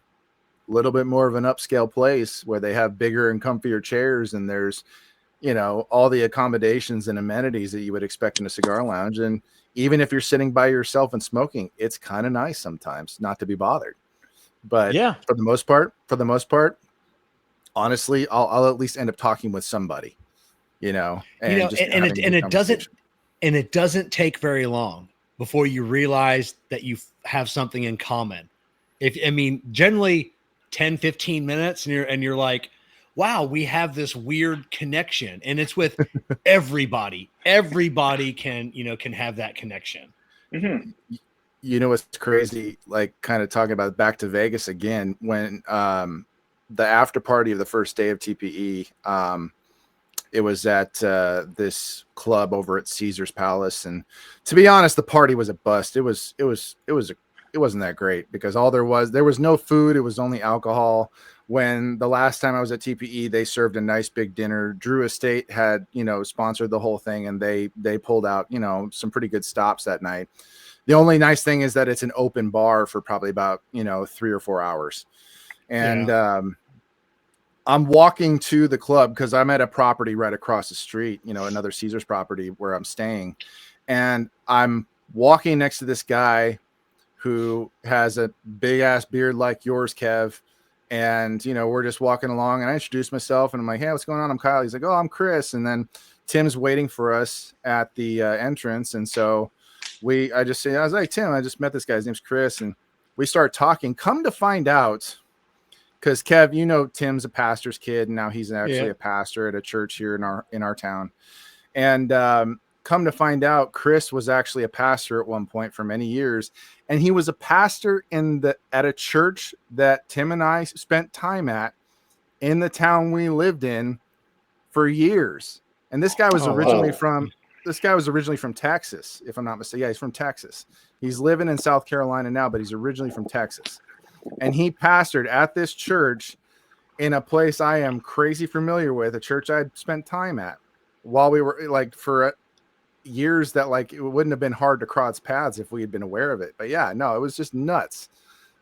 little bit more of an upscale place where they have bigger and comfier chairs, and there's, you know, all the accommodations and amenities that you would expect in a cigar lounge. And even if you're sitting by yourself and smoking, it's kind of nice sometimes not to be bothered. But for the most part, honestly, I'll at least end up talking with somebody, you know, and it doesn't take very long before you realize that you have something in common. Generally 10, 15 minutes, and you're like, wow, we have this weird connection, and it's with everybody. Everybody can have that connection. Mm-hmm. You know, what's crazy, like kind of talking about back to Vegas again, when the after party of the first day of TPE, it was at this club over at Caesar's Palace. And to be honest, the party was a bust. It wasn't that great, because there was no food. It was only alcohol. When the last time I was at TPE, they served a nice big dinner. Drew Estate had, you know, sponsored the whole thing, and they pulled out, you know, some pretty good stops that night. The only nice thing is that it's an open bar for probably about, you know, 3 or 4 hours. And I'm walking to the club because I'm at a property right across the street, you know, another Caesar's property where I'm staying. And I'm walking next to this guy who has a big ass beard like yours, Kev. And, you know, we're just walking along, and I introduced myself, and I'm like, "Hey, what's going on? I'm Kyle." He's like, "Oh, I'm Chris." And then Tim's waiting for us at the entrance. And so I was like, "Tim, I just met this guy. His name's Chris." And we start talking. Come to find out, because Kev, you know, Tim's a pastor's kid, and now he's actually a pastor at a church here in our town. And come to find out, Chris was actually a pastor at one point for many years, and he was a pastor at a church that Tim and I spent time at in the town we lived in for years. And this guy was originally from Texas, if I'm not mistaken. Yeah, he's from Texas. He's living in South Carolina now, but he's originally from Texas. And he pastored at this church in a place I am crazy familiar with, a church I'd spent time at while we were like for years, that like it wouldn't have been hard to cross paths if we had been aware of it. But yeah, no, it was just nuts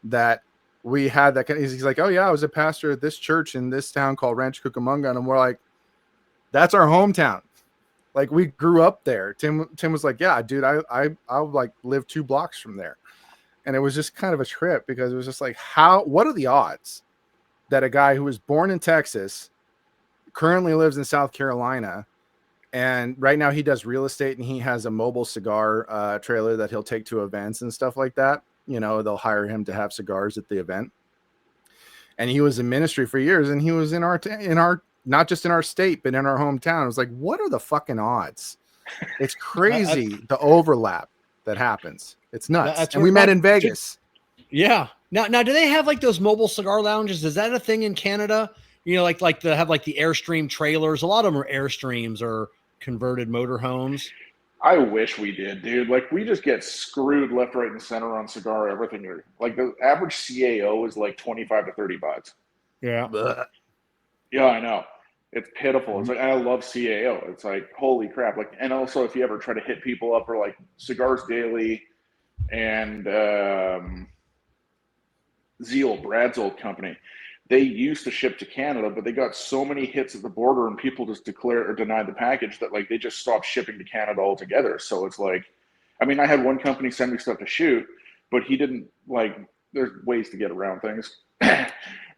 that we had that kind of, he's like, "Oh yeah, I was a pastor at this church in this town called Rancho Cucamonga." And we're like, "That's our hometown. Like, we grew up there." Tim was like, "Yeah, dude, I like live 2 blocks from there." And it was just kind of a trip, because it was just like, what are the odds that a guy who was born in Texas currently lives in South Carolina, and right now he does real estate, and he has a mobile cigar trailer that he'll take to events and stuff like that. You know, they'll hire him to have cigars at the event. And he was in ministry for years, and he was in our not just in our state, but in our hometown. I was like, what are the fucking odds? It's crazy, the overlap that happens. It's nuts. And we met in Vegas. Yeah. Now, do they have like those mobile cigar lounges? Is that a thing in Canada? You know, like they have like the Airstream trailers. A lot of them are Airstreams or converted motorhomes. I wish we did, dude. Like, we just get screwed left, right, and center on cigar everything here. Like, the average CAO is like $25 to $30. Yeah. Blech. Yeah, I know. It's pitiful. It's like, I love CAO. It's like, holy crap. Like, and also, if you ever try to hit people up for like Cigars Daily and Zeal, Brad's old company, they used to ship to Canada, but they got so many hits at the border and people just declared or denied the package that like they just stopped shipping to Canada altogether. So it's like, I mean, I had one company send me stuff to shoot, but he didn't like, there's ways to get around things.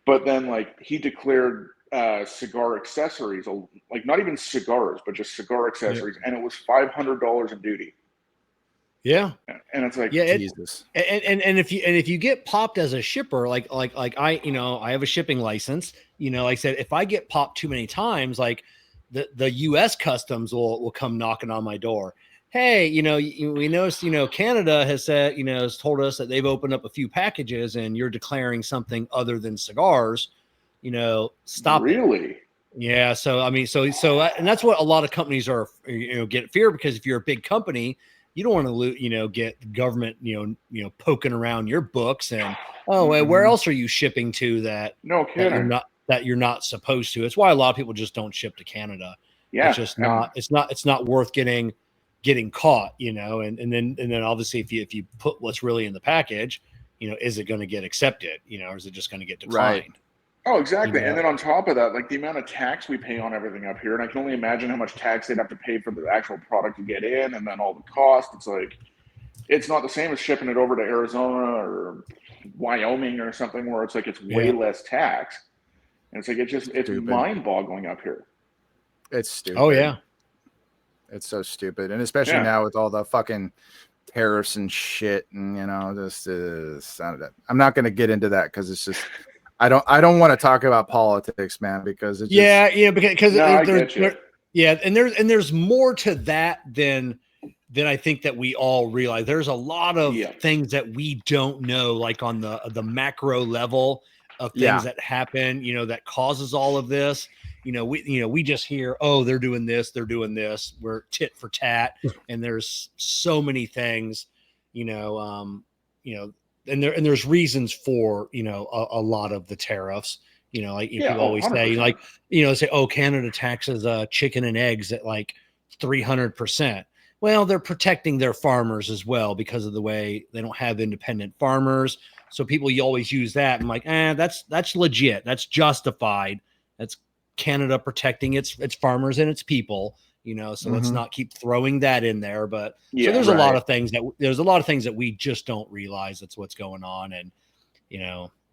But then like he declared cigar accessories, like not even cigars, but just cigar accessories. And it was $500 in duty. Yeah. And it's like, Jesus. And if you get popped as a shipper, like I, I have a shipping license, like I said, if I get popped too many times, like the US customs will come knocking on my door. Hey, we noticed, Canada has said, has told us that they've opened up a few packages and you're declaring something other than cigars, stop really? it. Yeah. So, I mean, so, and that's what a lot of companies are, get fear, because if you're a big company, you don't want to, get the government, poking around your books and, where else are you shipping to that you're not supposed to? It's why a lot of people just don't ship to Canada. Yeah. It's just not, it's not worth getting caught, and then obviously if you put what's really in the package, is it going to get accepted, or is it just going to get declined? Right. Oh, exactly. And then on top of that, like the amount of tax we pay on everything up here, and I can only imagine how much tax they'd have to pay for the actual product to get in, and then all the cost. It's like, it's not the same as shipping it over to Arizona or Wyoming or something where it's like it's way less tax. And it's like it's mind-boggling up here. It's stupid. Oh yeah. It's so stupid. And especially now with all the fucking tariffs and shit, and this is I'm not gonna get into that because it's just I don't want to talk about politics, man, because it's because there's more to that than I think that we all realize. There's a lot of things that we don't know, like on the macro level of things that happen, that causes all of this. We just hear, oh, they're doing this, we're tit for tat, and there's so many things, and there's reasons for, a lot of the tariffs, like people always 100%. Say, like, say, oh, Canada taxes chicken and eggs at like 300%. Well, they're protecting their farmers as well because of the way they don't have independent farmers. So you always use that. I'm like, that's legit. That's justified. That's Canada protecting its farmers and its people. So let's not keep throwing that in there. But so there's a lot of things that we just don't realize that's what's going on. And,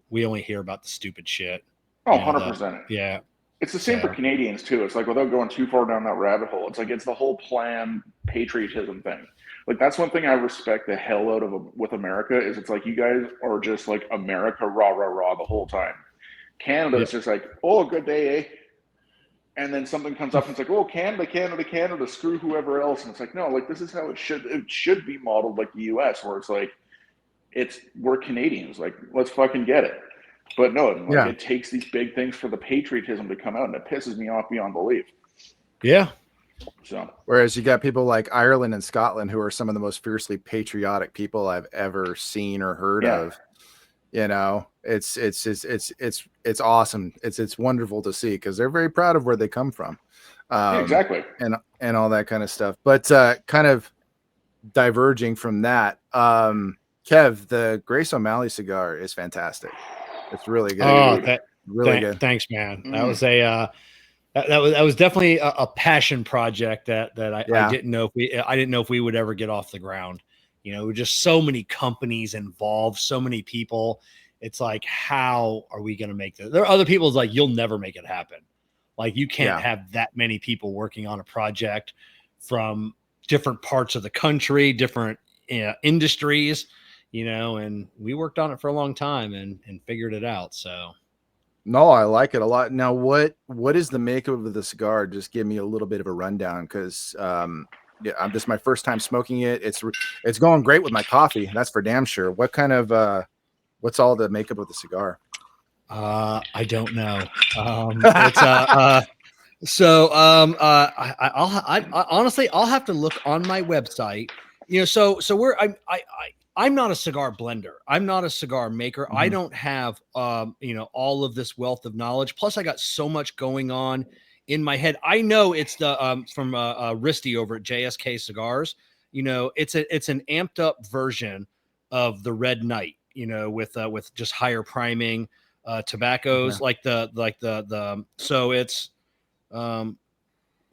we only hear about the stupid shit. Oh, 100%. Yeah. It's the same for Canadians too. It's like, without going too far down that rabbit hole, it's like, it's the whole planned patriotism thing. Like, that's one thing I respect the hell out of with America is it's like, you guys are just like America, rah, rah, rah the whole time. Canada is just like, oh, good day, eh? And then something comes up and it's like, oh, Canada, screw whoever else. And it's like, no, like, this is how it should be modeled like the US, where it's like, we're Canadians, like, let's fucking get it. But no, it takes these big things for the patriotism to come out, and it pisses me off beyond belief. Yeah. So whereas you got people like Ireland and Scotland who are some of the most fiercely patriotic people I've ever seen or heard of. It's awesome. It's wonderful to see because they're very proud of where they come from. Exactly. And all that kind of stuff. But kind of diverging from that, Kev, the Grace O'Malley cigar is fantastic. It's really good. Oh, really good. Thanks, man. That was that was definitely a passion project that I didn't know if we would ever get off the ground. Just so many companies involved, so many people. It's like, how are we going to make this? There are other people's like, you'll never make it happen. Like, you can't have that many people working on a project from different parts of the country, different industries, and we worked on it for a long time and figured it out. So. No, I like it a lot. Now, what is the makeup of the cigar? Just give me a little bit of a rundown, because this is my first time smoking it. It's going great with my coffee. That's for damn sure. What kind of what's all the makeup of the cigar? I don't know. Honestly, I'll have to look on my website. I'm not a cigar blender. I'm not a cigar maker. I don't have, all of this wealth of knowledge. Plus, I got so much going on in my head. I know it's the from Risty over at JSK Cigars. It's an amped up version of the Red Knight. With just higher priming, tobaccos, like the so it's on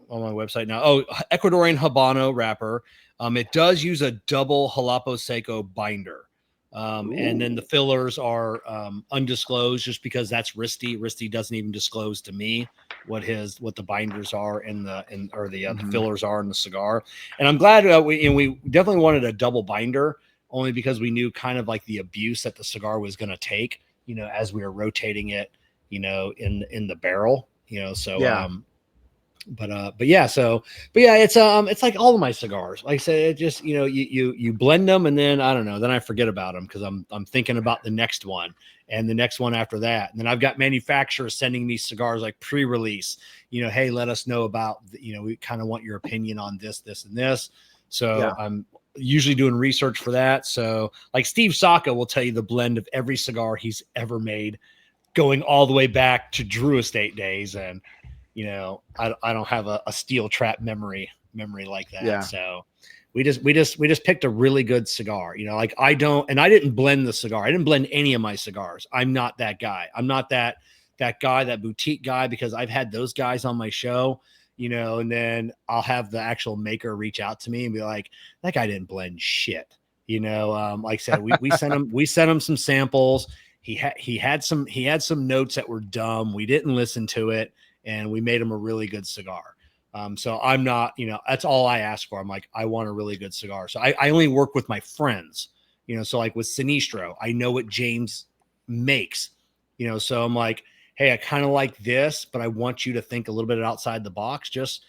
my website now. Oh, Ecuadorian Habano wrapper. It does use a double Jalapa Seco binder. And then the fillers are undisclosed just because that's Risty. Risty doesn't even disclose to me what the binders are the fillers are in the cigar. And I'm glad we definitely wanted a double binder only because we knew kind of like the abuse that the cigar was going to take, as we were rotating it, in the barrel, so yeah. But yeah, it's like all of my cigars. Like I said, it just, you blend them and then I don't know, then I forget about them because I'm thinking about the next one and the next one after that. And then I've got manufacturers sending me cigars like pre-release, hey, let us know about, we kind of want your opinion on this, and this. So I'm usually doing research for that. So like Steve Saka will tell you the blend of every cigar he's ever made, going all the way back to Drew Estate days. And I don't have a steel trap memory like that. Yeah. So we just picked a really good cigar. Like I didn't blend the cigar. I didn't blend any of my cigars. I'm not that guy. I'm not that guy, that boutique guy, because I've had those guys on my show, and then I'll have the actual maker reach out to me and be like, that guy didn't blend shit. Like I said, we sent him some samples. He had some notes that were dumb. We didn't listen to it. And we made him a really good cigar. So I'm not, that's all I ask for. I'm like, I want a really good cigar. So I only work with my friends, so like with Sinistro, I know what James makes, so I'm like, hey, I kind of like this, but I want you to think a little bit outside the box. Just,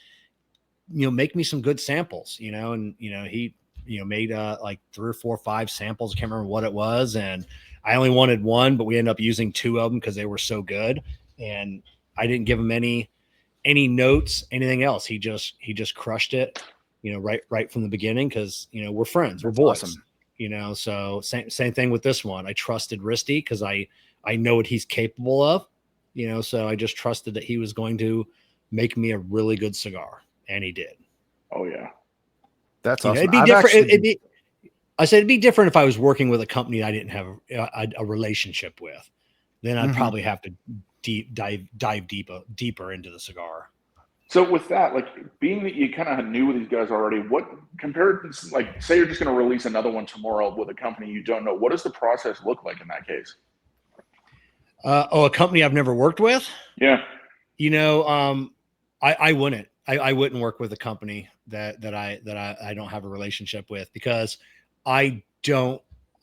make me some good samples, and, he, made like 3 or 4 or 5 samples. I can't remember what it was. And I only wanted one, but we ended up using 2 of them because they were so good. And I didn't give him any notes, anything else. He just crushed it, right from the beginning. Cause we're friends, we're boys, awesome. So same thing with this one. I trusted Risty because I know what he's capable of, so I just trusted that he was going to make me a really good cigar, and he did. Oh yeah. That's awesome. It'd be different. It'd be different if I was working with a company I didn't have a relationship with. Then I'd probably have to dive deeper into the cigar. So with that, like being that you kind of knew these guys already, what compared to, like, say you're just going to release another one tomorrow with a company you don't know, what does the process look like in that case? A company I've never worked with? Yeah. I wouldn't. I wouldn't work with a company that I don't have a relationship with, because I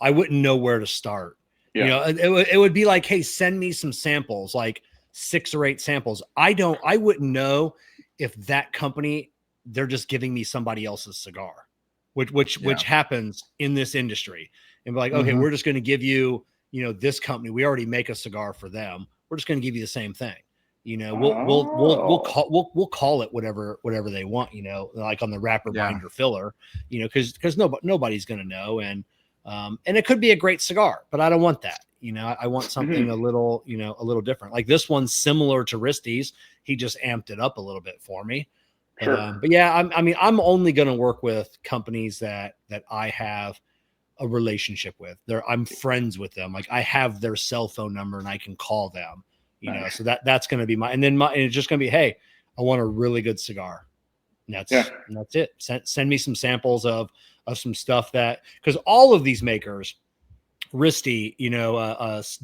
wouldn't know where to start. Yeah. It would be like, hey, send me some samples, like 6 or 8 samples. I wouldn't know if that company, they're just giving me somebody else's cigar, which happens in this industry, and be like, okay, we're just going to give you, this company, we already make a cigar for them. We're just going to give you the same thing. We'll call it whatever they want, like on the wrapper, binder, filler, because nobody's going to know. And it could be a great cigar, but I don't want that. I want something a little different. Like this one's similar to Risty's. He just amped it up a little bit for me. Sure. But yeah, I'm only going to work with companies that I have a relationship with. I'm friends with them. Like I have their cell phone number and I can call them, Nice. so that's going to be and it's just going to be, hey, I want a really good cigar. And that's it. Send me some samples of some stuff because all of these makers, Risty,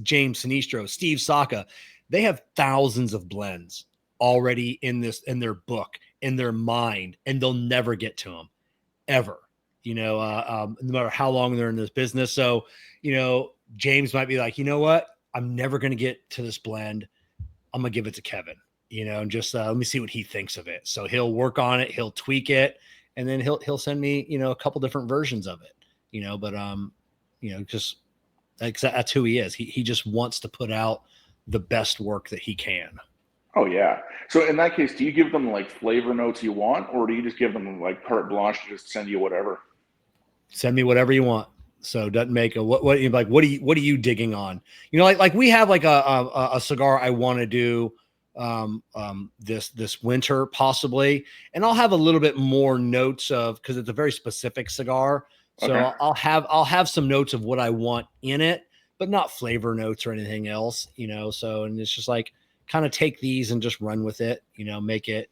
James Sinistro, Steve Saka, they have thousands of blends already in their book, in their mind, and they'll never get to them ever, no matter how long they're in this business. So, James might be like, you know what? I'm never going to get to this blend. I'm going to give it to Kevin, and just let me see what he thinks of it. So he'll work on it. He'll tweak it. And then he'll send me, a couple different versions of it, but, just that's who he is. He just wants to put out the best work that he can. Oh yeah. So in that case, do you give them like flavor notes you want, or do you just give them like carte blanche to just send you whatever? Send me whatever you want. So it doesn't make what are you digging on? Like we have like a cigar I want to do this winter possibly, and I'll have a little bit more notes because it's a very specific cigar. So okay. I'll have some notes of what I want in it, but not flavor notes or anything else, so, and it's just like, kind of take these and just run with it, make it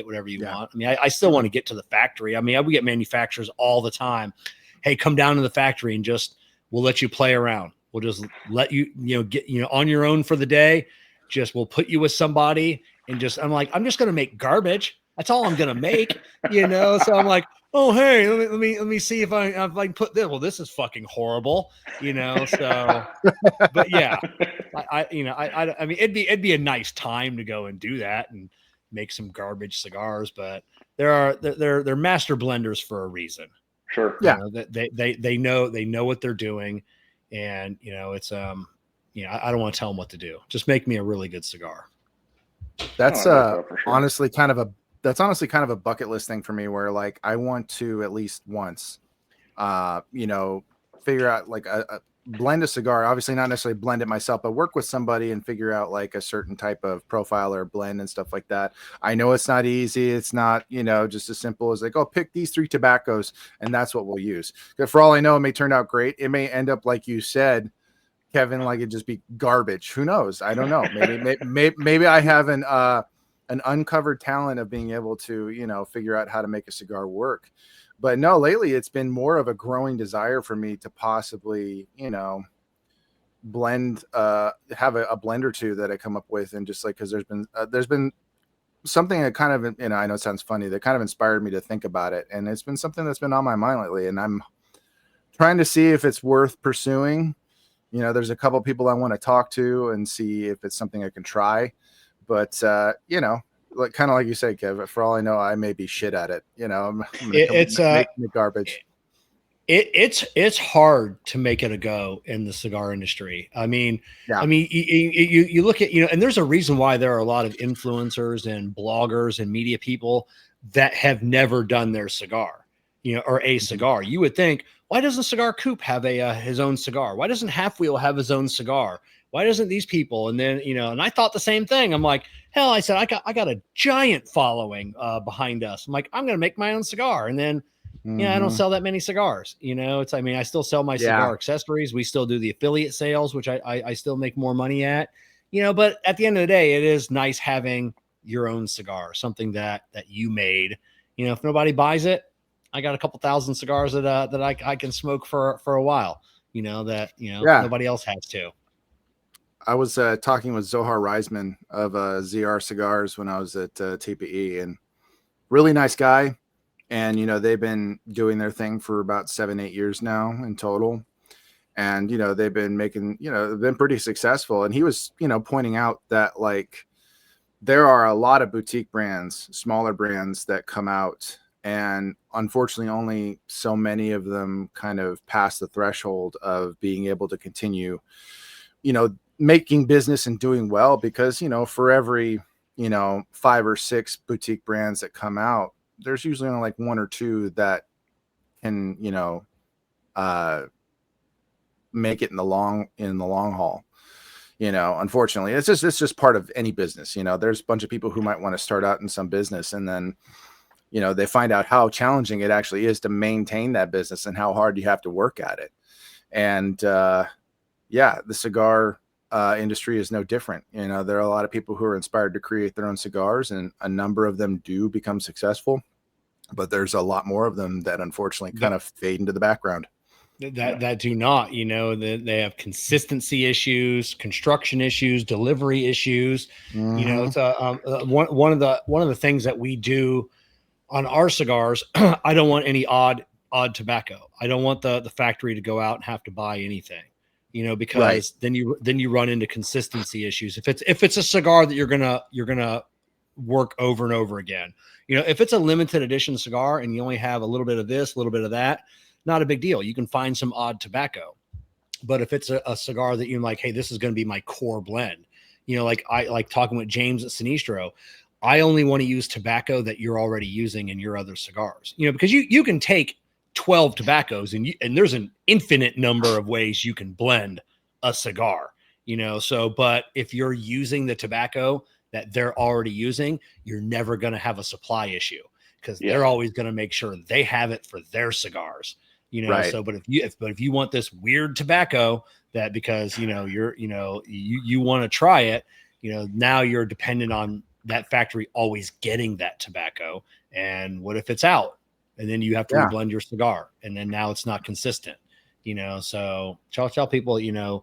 whatever you want. I mean, I still want to get to the factory. I mean, we get manufacturers all the time. Hey, come down to the factory and we'll let you play around. We'll just let you, get, on your own for the day. We'll put you with somebody and I'm like, I'm just going to make garbage. That's all I'm going to make, So I'm like, oh, hey, let me see if I can put this. Well, this is fucking horrible, So, but yeah, I mean, it'd be a nice time to go and do that and make some garbage cigars, but they're master blenders for a reason. Sure. Yeah. They know what they're doing, and it's I don't want to tell them what to do. Just make me a really good cigar. That's honestly kind of a bucket list thing for me, where like I want to at least once figure out like blend a cigar, obviously not necessarily blend it myself, but work with somebody and figure out like a certain type of profile or blend and stuff like that. I know it's not easy. It's not, just as simple as like, oh, pick these 3 tobaccos and that's what we'll use. For all I know, it may turn out great. It may end up, like you said, Kevin, like it just be garbage. Who knows? I don't know. Maybe I have an uncovered talent of being able to, figure out how to make a cigar work. But no, lately it's been more of a growing desire for me to possibly, blend, have a blend or two that I come up with, and just like, because there's been something that kind of, I know it sounds funny, that kind of inspired me to think about it, and it's been something that's been on my mind lately, and I'm trying to see if it's worth pursuing. There's a couple people I want to talk to and see if it's something I can try, but like kind of like you say, Kev, for all I know, I may be shit at it. It's make garbage. It's hard to make it a go in the cigar industry. I mean, you look at, and there's a reason why there are a lot of influencers and bloggers and media people that have never done their cigar, or a cigar. You would think, why doesn't Cigar Coop have his own cigar? Why doesn't Half Wheel have his own cigar? Why doesn't these people? And then, and I thought the same thing. I'm like, hell, I said, I got a giant following behind us. I'm like, I'm going to make my own cigar. And then, I don't sell that many cigars, I still sell my cigar accessories. We still do the affiliate sales, which I still make more money at, but at the end of the day, it is nice having your own cigar, something that you made, if nobody buys it, I got a couple thousand cigars that I can smoke for a while, nobody else has to. I was talking with Zohar Reisman of ZR Cigars when I was at TPE, and really nice guy. And, they've been doing their thing for about 7-8 years now in total. And, they've been making, they've been pretty successful. And he was, pointing out that like there are a lot of boutique brands, smaller brands that come out, and unfortunately only so many of them kind of pass the threshold of being able to continue, making business and doing well, because, for every, 5 or 6 boutique brands that come out, there's usually only like 1 or 2 that can, make it in the long haul. Unfortunately, it's just part of any business. There's a bunch of people who might want to start out in some business, and then, they find out how challenging it actually is to maintain that business and how hard you have to work at it. And, the cigar industry is no different. There are a lot of people who are inspired to create their own cigars, and a number of them do become successful, but there's a lot more of them that unfortunately kind of fade into the background. That do not, they have consistency issues, construction issues, delivery issues. It's one of the things that we do on our cigars. I don't want any odd tobacco. I don't want the factory to go out and have to buy anything. Because then you run into consistency issues. If it's a cigar that you're gonna work over and over again, if it's a limited edition cigar and you only have a little bit of this, a little bit of that, not a big deal. You can find some odd tobacco. But if it's a cigar that you're like, hey, this is going to be my core blend, like I like talking with James at Sinistro, I only want to use tobacco that you're already using in your other cigars, because you can take 12 tobaccos and there's an infinite number of ways you can blend a cigar, but if you're using the tobacco that they're already using, you're never going to have a supply issue, because they're always going to make sure they have it for their cigars. you know. So, but if you want this weird tobacco that because, you know, you want to try it, you know, now you're dependent on that factory always getting that tobacco. And what if it's out? And then you have to reblend your cigar, and then now it's not consistent, you know. So tell people, you know,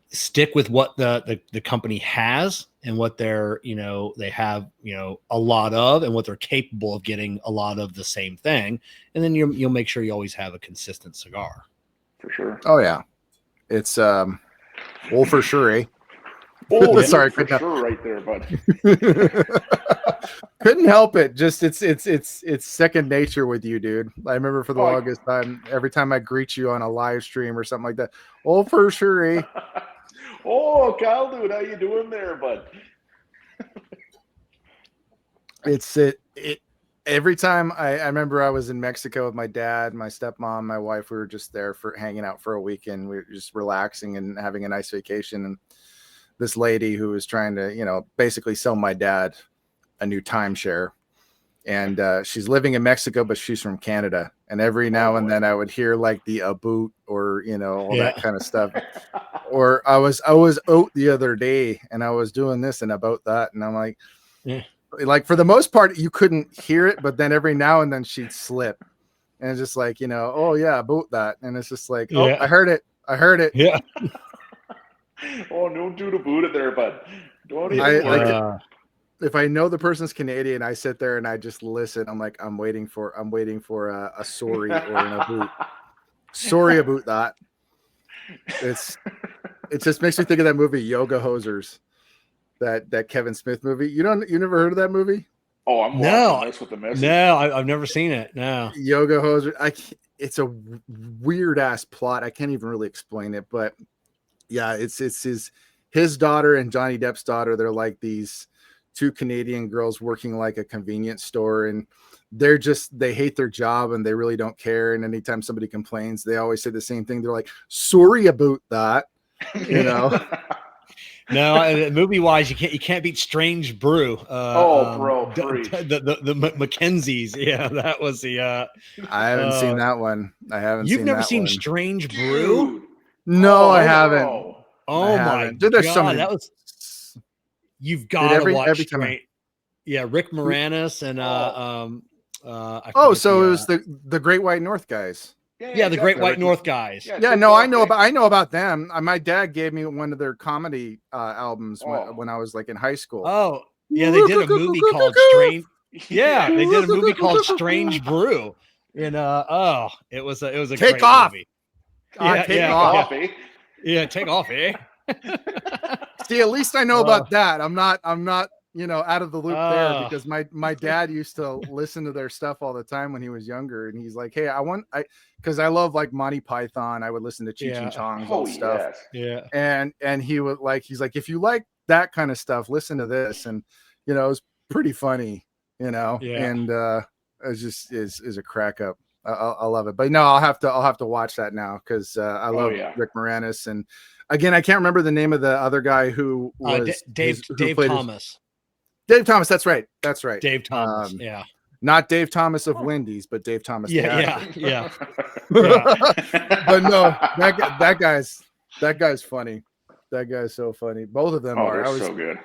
stick with what the company has and what they're, you know, they have, you know, a lot of, and what they're capable of getting a lot of the same thing. And then you'll make sure you always have a consistent cigar. For sure. Oh yeah. It's well, for sure, eh? Oh, sorry, for sure, right there, bud. Couldn't help it. Just it's second nature with you, dude. I remember for the longest time, every time I greet you on a live stream or something like that. Oh, for sure, eh? Oh, Kyle, dude, how you doing there, bud? Every time I remember I was in Mexico with my dad, my stepmom, my wife. We were just there for hanging out for a weekend. We were just relaxing and having a nice vacation. And this lady who was trying to, you know, basically sell my dad a new timeshare. And she's living in Mexico, but she's from Canada. And every now and then I would hear like the boot or, you know, all that kind of stuff. Or I was out the other day and I was doing this and about that. And I'm like, like for the most part, you couldn't hear it. But then every now and then she'd slip. And it's just like, you know, oh yeah, about that. And it's just like, oh, I heard it. Yeah. Oh, don't do the Buddha there, but don't if I know the person's Canadian, I sit there and I just listen. I'm like, I'm waiting for a sorry or an aboot. Sorry about that. It just makes me think of that movie Yoga Hosers, that Kevin Smith movie. You never heard of that movie? Oh, I'm watching this with the message. No, I've never seen it. No. Yoga Hosers. It's a weird ass plot. I can't even really explain it, but yeah, it's his daughter and Johnny Depp's daughter. They're like these two Canadian girls working like a convenience store, and they hate their job and they really don't care. And anytime somebody complains, they always say the same thing. They're like, sorry about that, you know. No, movie wise, you can't beat Strange Brew. Bro, the Mackenzies. Yeah, that was the. I haven't seen that one. I haven't. You've never seen Strange Brew? No, I haven't. Oh my Dude, there's God, that was. You've got to watch every time. Yeah, Rick Moranis and so it was the Great White North guys. Yeah, the Great White North guys. Yeah, no, I know about them. My dad gave me one of their comedy albums when I was like in high school. Oh, yeah, they did a movie called Strange. Yeah, they did a movie called Strange Brew. And it was a take great off. Movie. Take off. Yeah, take off, eh? See, at least I know about that. I'm not, you know, out of the loop there, because my dad used to listen to their stuff all the time when he was younger, and he's like, hey, because I love like Monty Python. I would listen to Cheech and Chong's old stuff. Yeah. And he's like, if you like that kind of stuff, listen to this. And, you know, it's pretty funny, you know, and it's just is a crack up. I love it, but no, I'll have to watch that now, because I love Rick Moranis, and again, I can't remember the name of the other guy who was Dave Thomas. Dave Thomas, that's right. Dave Thomas, not Dave Thomas of Wendy's, but Dave Thomas. Yeah. But no, that guy's funny. That guy's so funny. Both of them are. They're so good.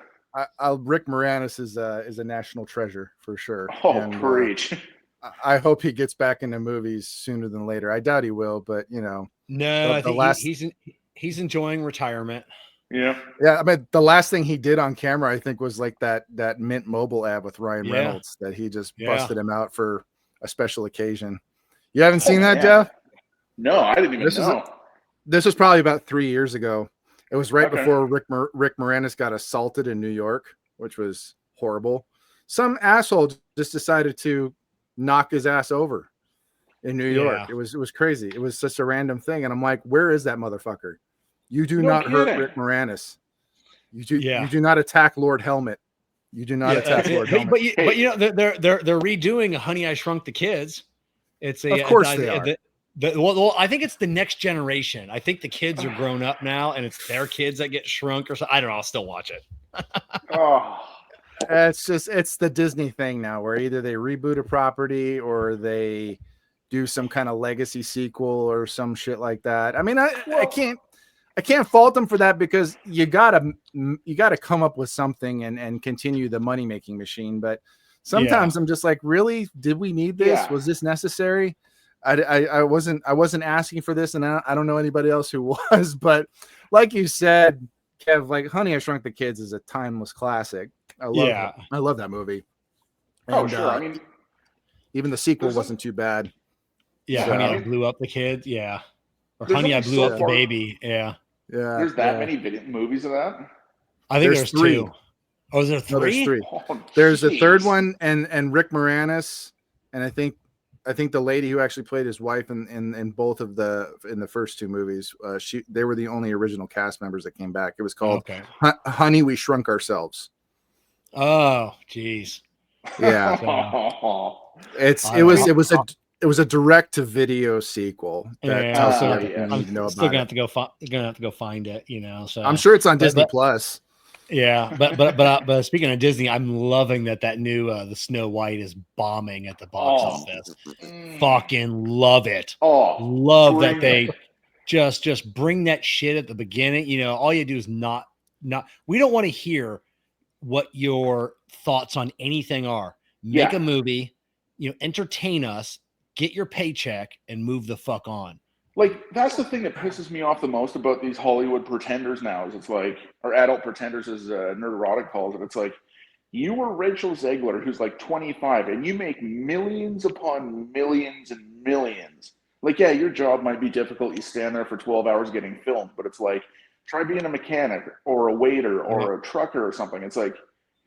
Rick Moranis is a national treasure for sure. Preach. I hope he gets back into movies sooner than later. I doubt he will, but you know. No, I think he's enjoying retirement. Yeah. I mean, the last thing he did on camera, I think, was like that Mint Mobile ad with Ryan Reynolds that he just busted him out for a special occasion. You haven't seen that, Jeff? No, I didn't even know. This was probably about 3 years ago. It was right before Rick Moranis got assaulted in New York, which was horrible. Some asshole just decided to knock his ass over in New York. It was crazy. It was such a random thing. And I'm like, where is that motherfucker? You do not hurt Rick Moranis. You do not attack Lord Helmet. You do not attack Lord Helmet. But you know, they're redoing Honey, I Shrunk the Kids. It's of course they are. Well, I think it's the next generation. I think the kids are grown up now, and it's their kids that get shrunk or something. I don't know. I'll still watch it. It's the Disney thing now, where either they reboot a property or they, do some kind of legacy sequel or some shit like that. I mean, I can't fault them for that, because you gotta come up with something and continue the money making machine. But sometimes I'm just like, really, did we need this? Yeah. Was this necessary? I wasn't asking for this, and I don't know anybody else who was. But like you said, Kev, like Honey, I Shrunk the Kids is a timeless classic. I love that movie. And, sure. I mean, even the sequel wasn't too bad. Yeah, So, Honey, I Blew Up the Kid. Yeah, or There's Honey, I only Blew so Up the far- Baby. Yeah, There's that many movies of that. I think There's there's 3. 2. Oh, is there 3? No, there's 3. Oh, There's a jeez. 3rd one, and Rick Moranis, and I think the lady who actually played his wife in both of the first 2 movies, they were the only original cast members that came back. It was called Honey, We Shrunk Ourselves. Oh, jeez. Yeah. It was a direct to video sequel that tells you everything you need to know about gonna have to go find it, so I'm sure it's on Disney Plus. Yeah, but speaking of Disney, I'm loving that new the Snow White is bombing at the box office. Fucking love it. Love that they just bring that shit at the beginning. All you do is not we don't want to hear what your thoughts on anything are. Make a movie, entertain us, get your paycheck, and move the fuck on. Like, that's the thing that pisses me off the most about these Hollywood pretenders now, is it's like, or adult pretenders, as Nerderotic calls it. It's like, you were Rachel Zegler, who's like 25, and you make millions upon millions and millions. Like, yeah, your job might be difficult. You stand there for 12 hours getting filmed, but it's like, try being a mechanic or a waiter or a trucker or something. It's like,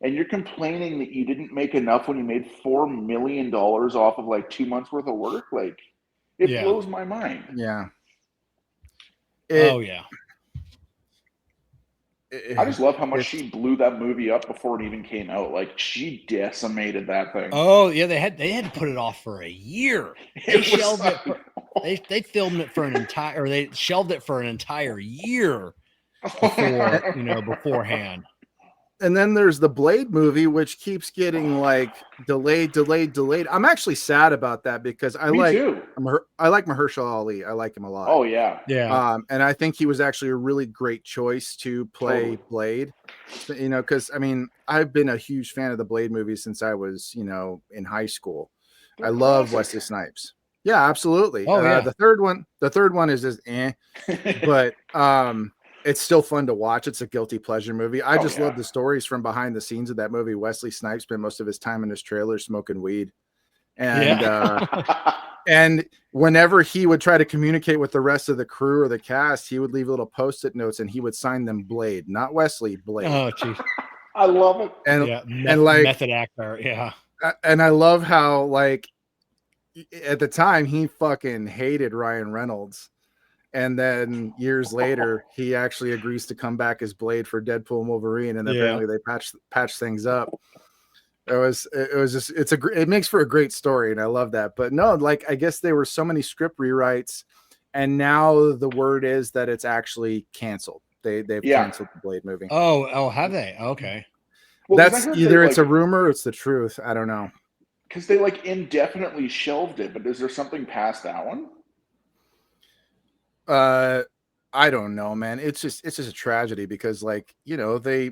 and you're complaining that you didn't make enough when you made $4 million off of like 2 months worth of work. Like, it blows my mind. Yeah. Yeah. I just love how much she blew that movie up before it even came out. Like, she decimated that thing. Oh yeah, they had to put it off for a year. They shelved it. They filmed it for an entire, or they shelved it for an entire year before beforehand. And then there's the Blade movie, which keeps getting like delayed. I'm actually sad about that, because I like Mahershala Ali. I like him a lot. Oh yeah. And I think he was actually a really great choice to play Blade. Because I mean, I've been a huge fan of the Blade movies since I was, in high school. I love Wesley Snipes. Yeah, absolutely. The third one is just but it's still fun to watch. It's a guilty pleasure movie. I just love the stories from behind the scenes of that movie. Wesley Snipes spent most of his time in his trailer smoking weed. And and whenever he would try to communicate with the rest of the crew or the cast, he would leave little post-it notes and he would sign them Blade, not Wesley, Blade. Oh, geez. I love it. And like method actor. Yeah. And I love how, like, at the time he fucking hated Ryan Reynolds. And then years later, he actually agrees to come back as Blade for Deadpool and Wolverine, and apparently they patch things up. It makes for a great story, and I love that. But no, like, I guess there were so many script rewrites, and now the word is that it's actually canceled. They've canceled the Blade movie. Oh, have they? Okay. Well, that's either it's a rumor or it's the truth. I don't know. Because they like indefinitely shelved it, but is there something past that one? I don't know, man. It's just a tragedy, because, like, they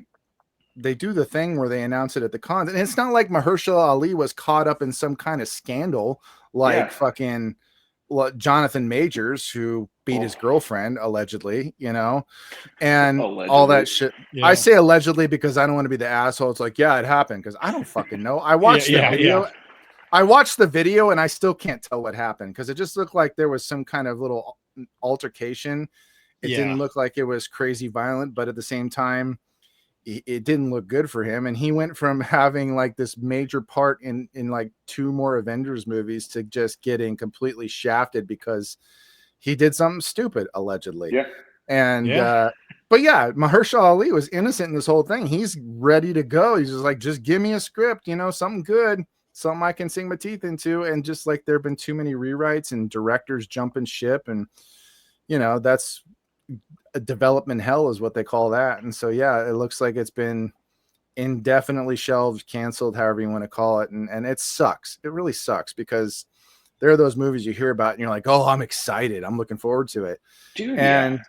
do the thing where they announce it at the cons, and it's not like Mahershala Ali was caught up in some kind of scandal like fucking Jonathan Majors, who beat his girlfriend allegedly, and all that shit. I say allegedly because I don't want to be the asshole. It's like, yeah, it happened, because I don't fucking know. I watched the video. Yeah. I watched the video and I still can't tell what happened, because it just looked like there was some kind of little altercation. It didn't look like it was crazy violent, but at the same time, it didn't look good for him. And he went from having like this major part in like 2 more Avengers movies to just getting completely shafted because he did something stupid, allegedly. Yeah. And but yeah, Mahershala Ali was innocent in this whole thing. He's ready to go. He's just like, just give me a script, something good, something I can sink my teeth into. And just like, there have been too many rewrites and directors jumping ship, and that's a development hell is what they call that. And so it looks like it's been indefinitely shelved, canceled, however you want to call it. And it sucks. It really sucks, because there are those movies you hear about and you're like, oh, I'm excited. I'm looking forward to it. Dude, and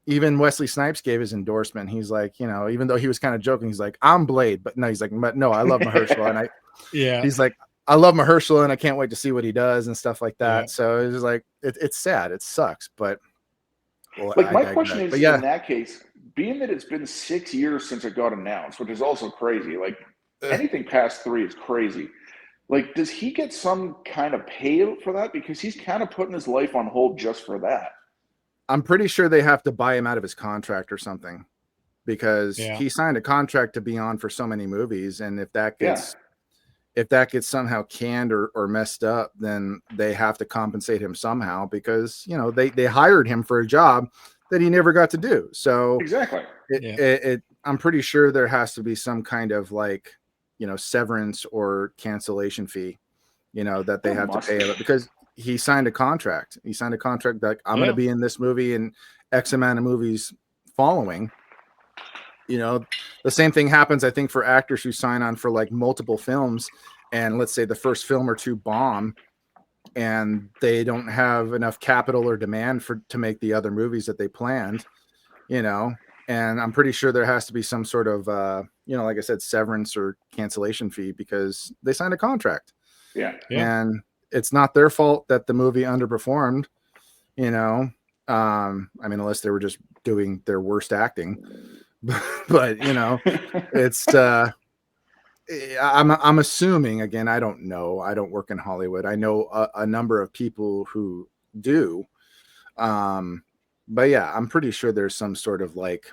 even Wesley Snipes gave his endorsement. He's like, you know, even though he was kind of joking, he's like, I'm Blade, but no, he's like, but no, I love Mahershala. And he's like, I love Mahershala and I can't wait to see what he does and stuff like that. So it's just like, it's sad. It sucks. But well, like my question is, in that case, being that it's been 6 years since it got announced, which is also crazy. Like anything past 3 is crazy. Like, does he get some kind of payout for that? Because he's kind of putting his life on hold just for that. I'm pretty sure they have to buy him out of his contract or something, because he signed a contract to be on for so many movies. And if that gets somehow canned or messed up, then they have to compensate him somehow, because, you know, they hired him for a job that he never got to do. So exactly. I'm pretty sure there has to be some kind of, like, you know, severance or cancellation fee, you know, that they have to pay him, because he signed a contract. He signed a contract that I'm going to be in this movie and X amount of movies following. You know, the same thing happens, I think, for actors who sign on for like multiple films, and let's say the first film or 2 bomb and they don't have enough capital or demand to make the other movies that they planned, you know. And I'm pretty sure there has to be some sort of, you know, like I said, severance or cancellation fee, because they signed a contract. And it's not their fault that the movie underperformed, you know. I mean, unless they were just doing their worst acting. But you know, it's I'm assuming, again, I don't know. I don't work in Hollywood. I know a number of people who do. But yeah, I'm pretty sure there's some sort of like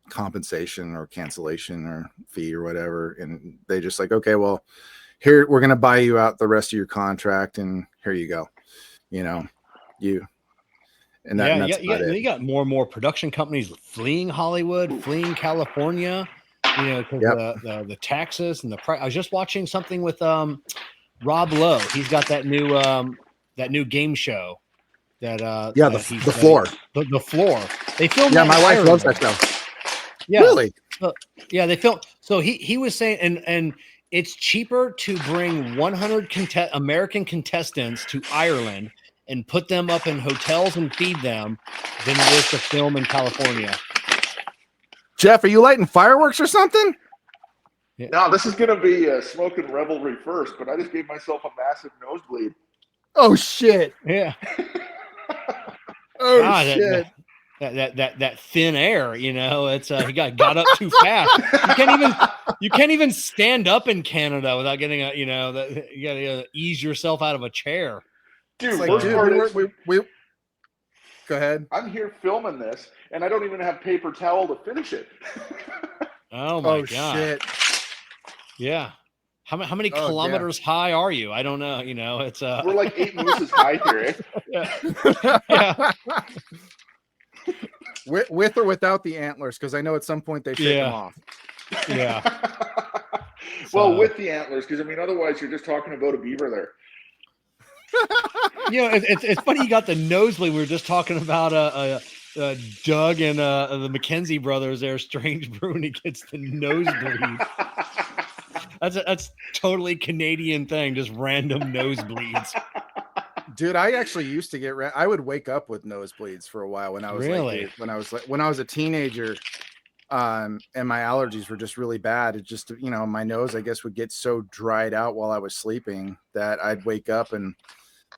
compensation or cancellation or fee or whatever. And they just like, okay, well, here, we're going to buy you out the rest of your contract, and here you go. You know, and that's you got more and more production companies fleeing Hollywood, fleeing California, you know, because the taxes and the price. I was just watching something with Rob Lowe. He's got that new game show that the floor. The floor. They filmed. Yeah, my wife loves that show. Yeah, really. Yeah, they filmed. So he was saying, and it's cheaper to bring 100 American contestants to Ireland and put them up in hotels and feed them than it is to film in California. Jeff, are you lighting fireworks or something? Yeah. No, this is going to be smoking Revelry first, but I just gave myself a massive nosebleed. Oh, shit. Yeah. Oh, God, shit. That thin air, you know, it's he got up too fast. You can't even stand up in Canada without getting you gotta ease yourself out of a chair. Dude, like, we go ahead. I'm here filming this, and I don't even have paper towel to finish it. Oh my God! Shit. Yeah. How many kilometers high are you? I don't know. You know, it's we're like 8 mooses high here. Yeah. With or without the antlers, because I know at some point they shake them off. Yeah. Well, with the antlers, because I mean, otherwise you're just talking about a beaver there. You know, it's funny you got the nosebleed. We were just talking about Doug and the McKenzie brothers there, Strange Brew, and he gets the nosebleed. That's totally Canadian thing, just random nosebleeds. Dude, I actually used to get I would wake up with nosebleeds for a while when I was when I was a teenager, and my allergies were just really bad. It just, you know, my nose, I guess, would get so dried out while I was sleeping that I'd wake up and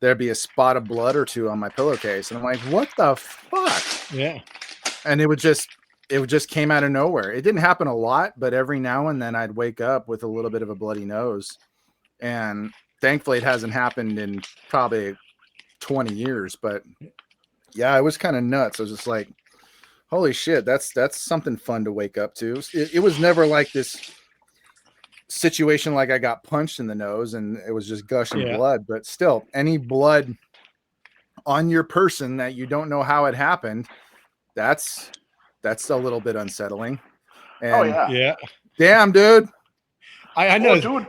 there'd be a spot of blood or 2 on my pillowcase, and I'm like, what the fuck? Yeah. And it would just came out of nowhere. It didn't happen a lot, but every now and then I'd wake up with a little bit of a bloody nose, and thankfully it hasn't happened in probably 20 years. But yeah, it was kind of nuts. I was just like, holy shit, that's something fun to wake up to. It was never like this situation like I got punched in the nose and it was just gushing blood, but still, any blood on your person that you don't know how it happened, that's a little bit unsettling. And yeah. Damn, dude. I know, dude.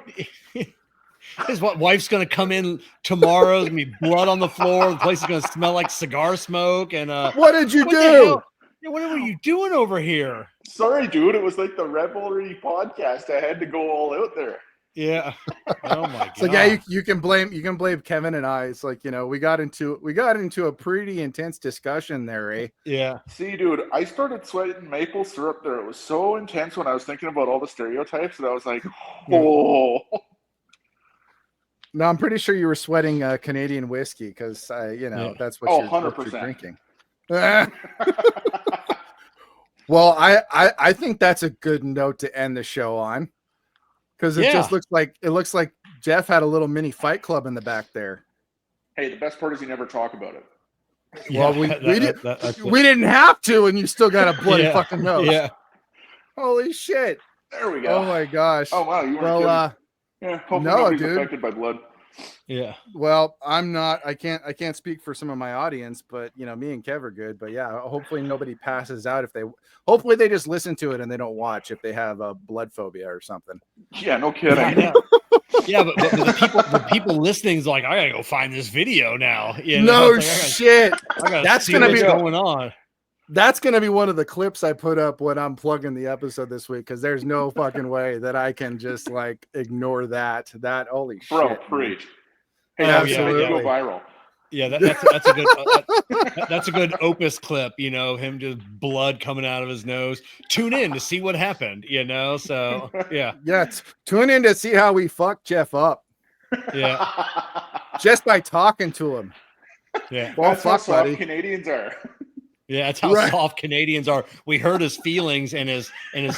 His wife's gonna come in tomorrow. There's gonna be blood on the floor. The place is gonna smell like cigar smoke. And what did you do? What are you doing over here? Sorry, dude. It was like the Revelry podcast. I had to go all out there. Yeah. Oh my god. So yeah, you can blame Kevin and I. It's like, we got into a pretty intense discussion there, eh? Yeah. See, dude, I started sweating maple syrup there. It was so intense when I was thinking about all the stereotypes that I was like, oh. No, I'm pretty sure you were sweating Canadian whiskey because that's what you're drinking. Well, I think that's a good note to end the show on. Because it just looks like Jeff had a little mini fight club in the back there. Hey, the best part is you never talk about it. Well, we didn't have to, and you still got a bloody fucking nose. Yeah. Holy shit. There we go. Oh my gosh. Oh wow, you weren't kidding. Hopefully nobody's affected by blood. Yeah. Well, I'm not. I can't speak for some of my audience, but me and Kev are good. But yeah, hopefully nobody passes out hopefully they just listen to it and they don't watch if they have a blood phobia or something. Yeah, no kidding. Yeah, but the people listening is like, I gotta go find this video now. No shit. That's gonna be going on. That's gonna be one of the clips I put up when I'm plugging the episode this week, because there's no fucking way that I can just ignore that. Holy shit. Bro, preach. Hey, absolutely. Go viral. Yeah, that's a good that's a good Opus clip. Him just blood coming out of his nose. Tune in to see what happened. So yeah. Tune in to see how we fucked Jeff up. Yeah, just by talking to him. Yeah, well, that's how soft Canadians are. Yeah, that's how soft Canadians are. We hurt his feelings, and his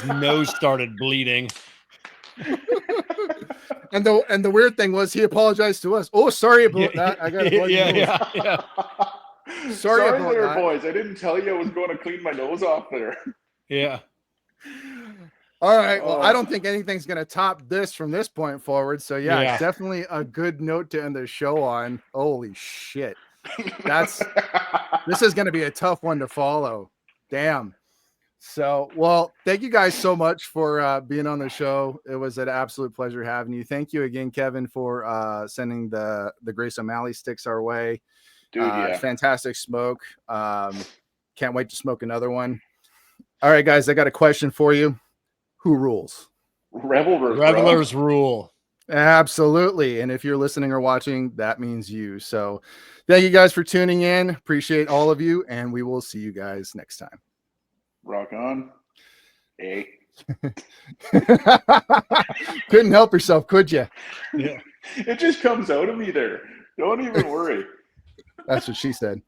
nose started bleeding. And the weird thing was, he apologized to us. Oh, sorry about that. I got a yeah. Sorry about there, that, boys. I didn't tell you I was going to clean my nose off there. Yeah. All right. Well, I don't think anything's going to top this from this point forward. So yeah, definitely a good note to end the show on. Holy shit. This is going to be a tough one to follow. Damn. So, well, thank you guys so much for being on the show. It was an absolute pleasure having you. Thank you again, Kevin, for sending the Grace O'Malley sticks our way. Dude, fantastic smoke. Can't wait to smoke another one. All right, guys, I got a question for you. Who rules? Revelers rule. Absolutely. And if you're listening or watching, that means you. So thank you guys for tuning in. Appreciate all of you, and we will see you guys next time. Rock on. Hey. Couldn't help yourself, could you? Yeah. It just comes out of me there. Don't even worry. That's what she said.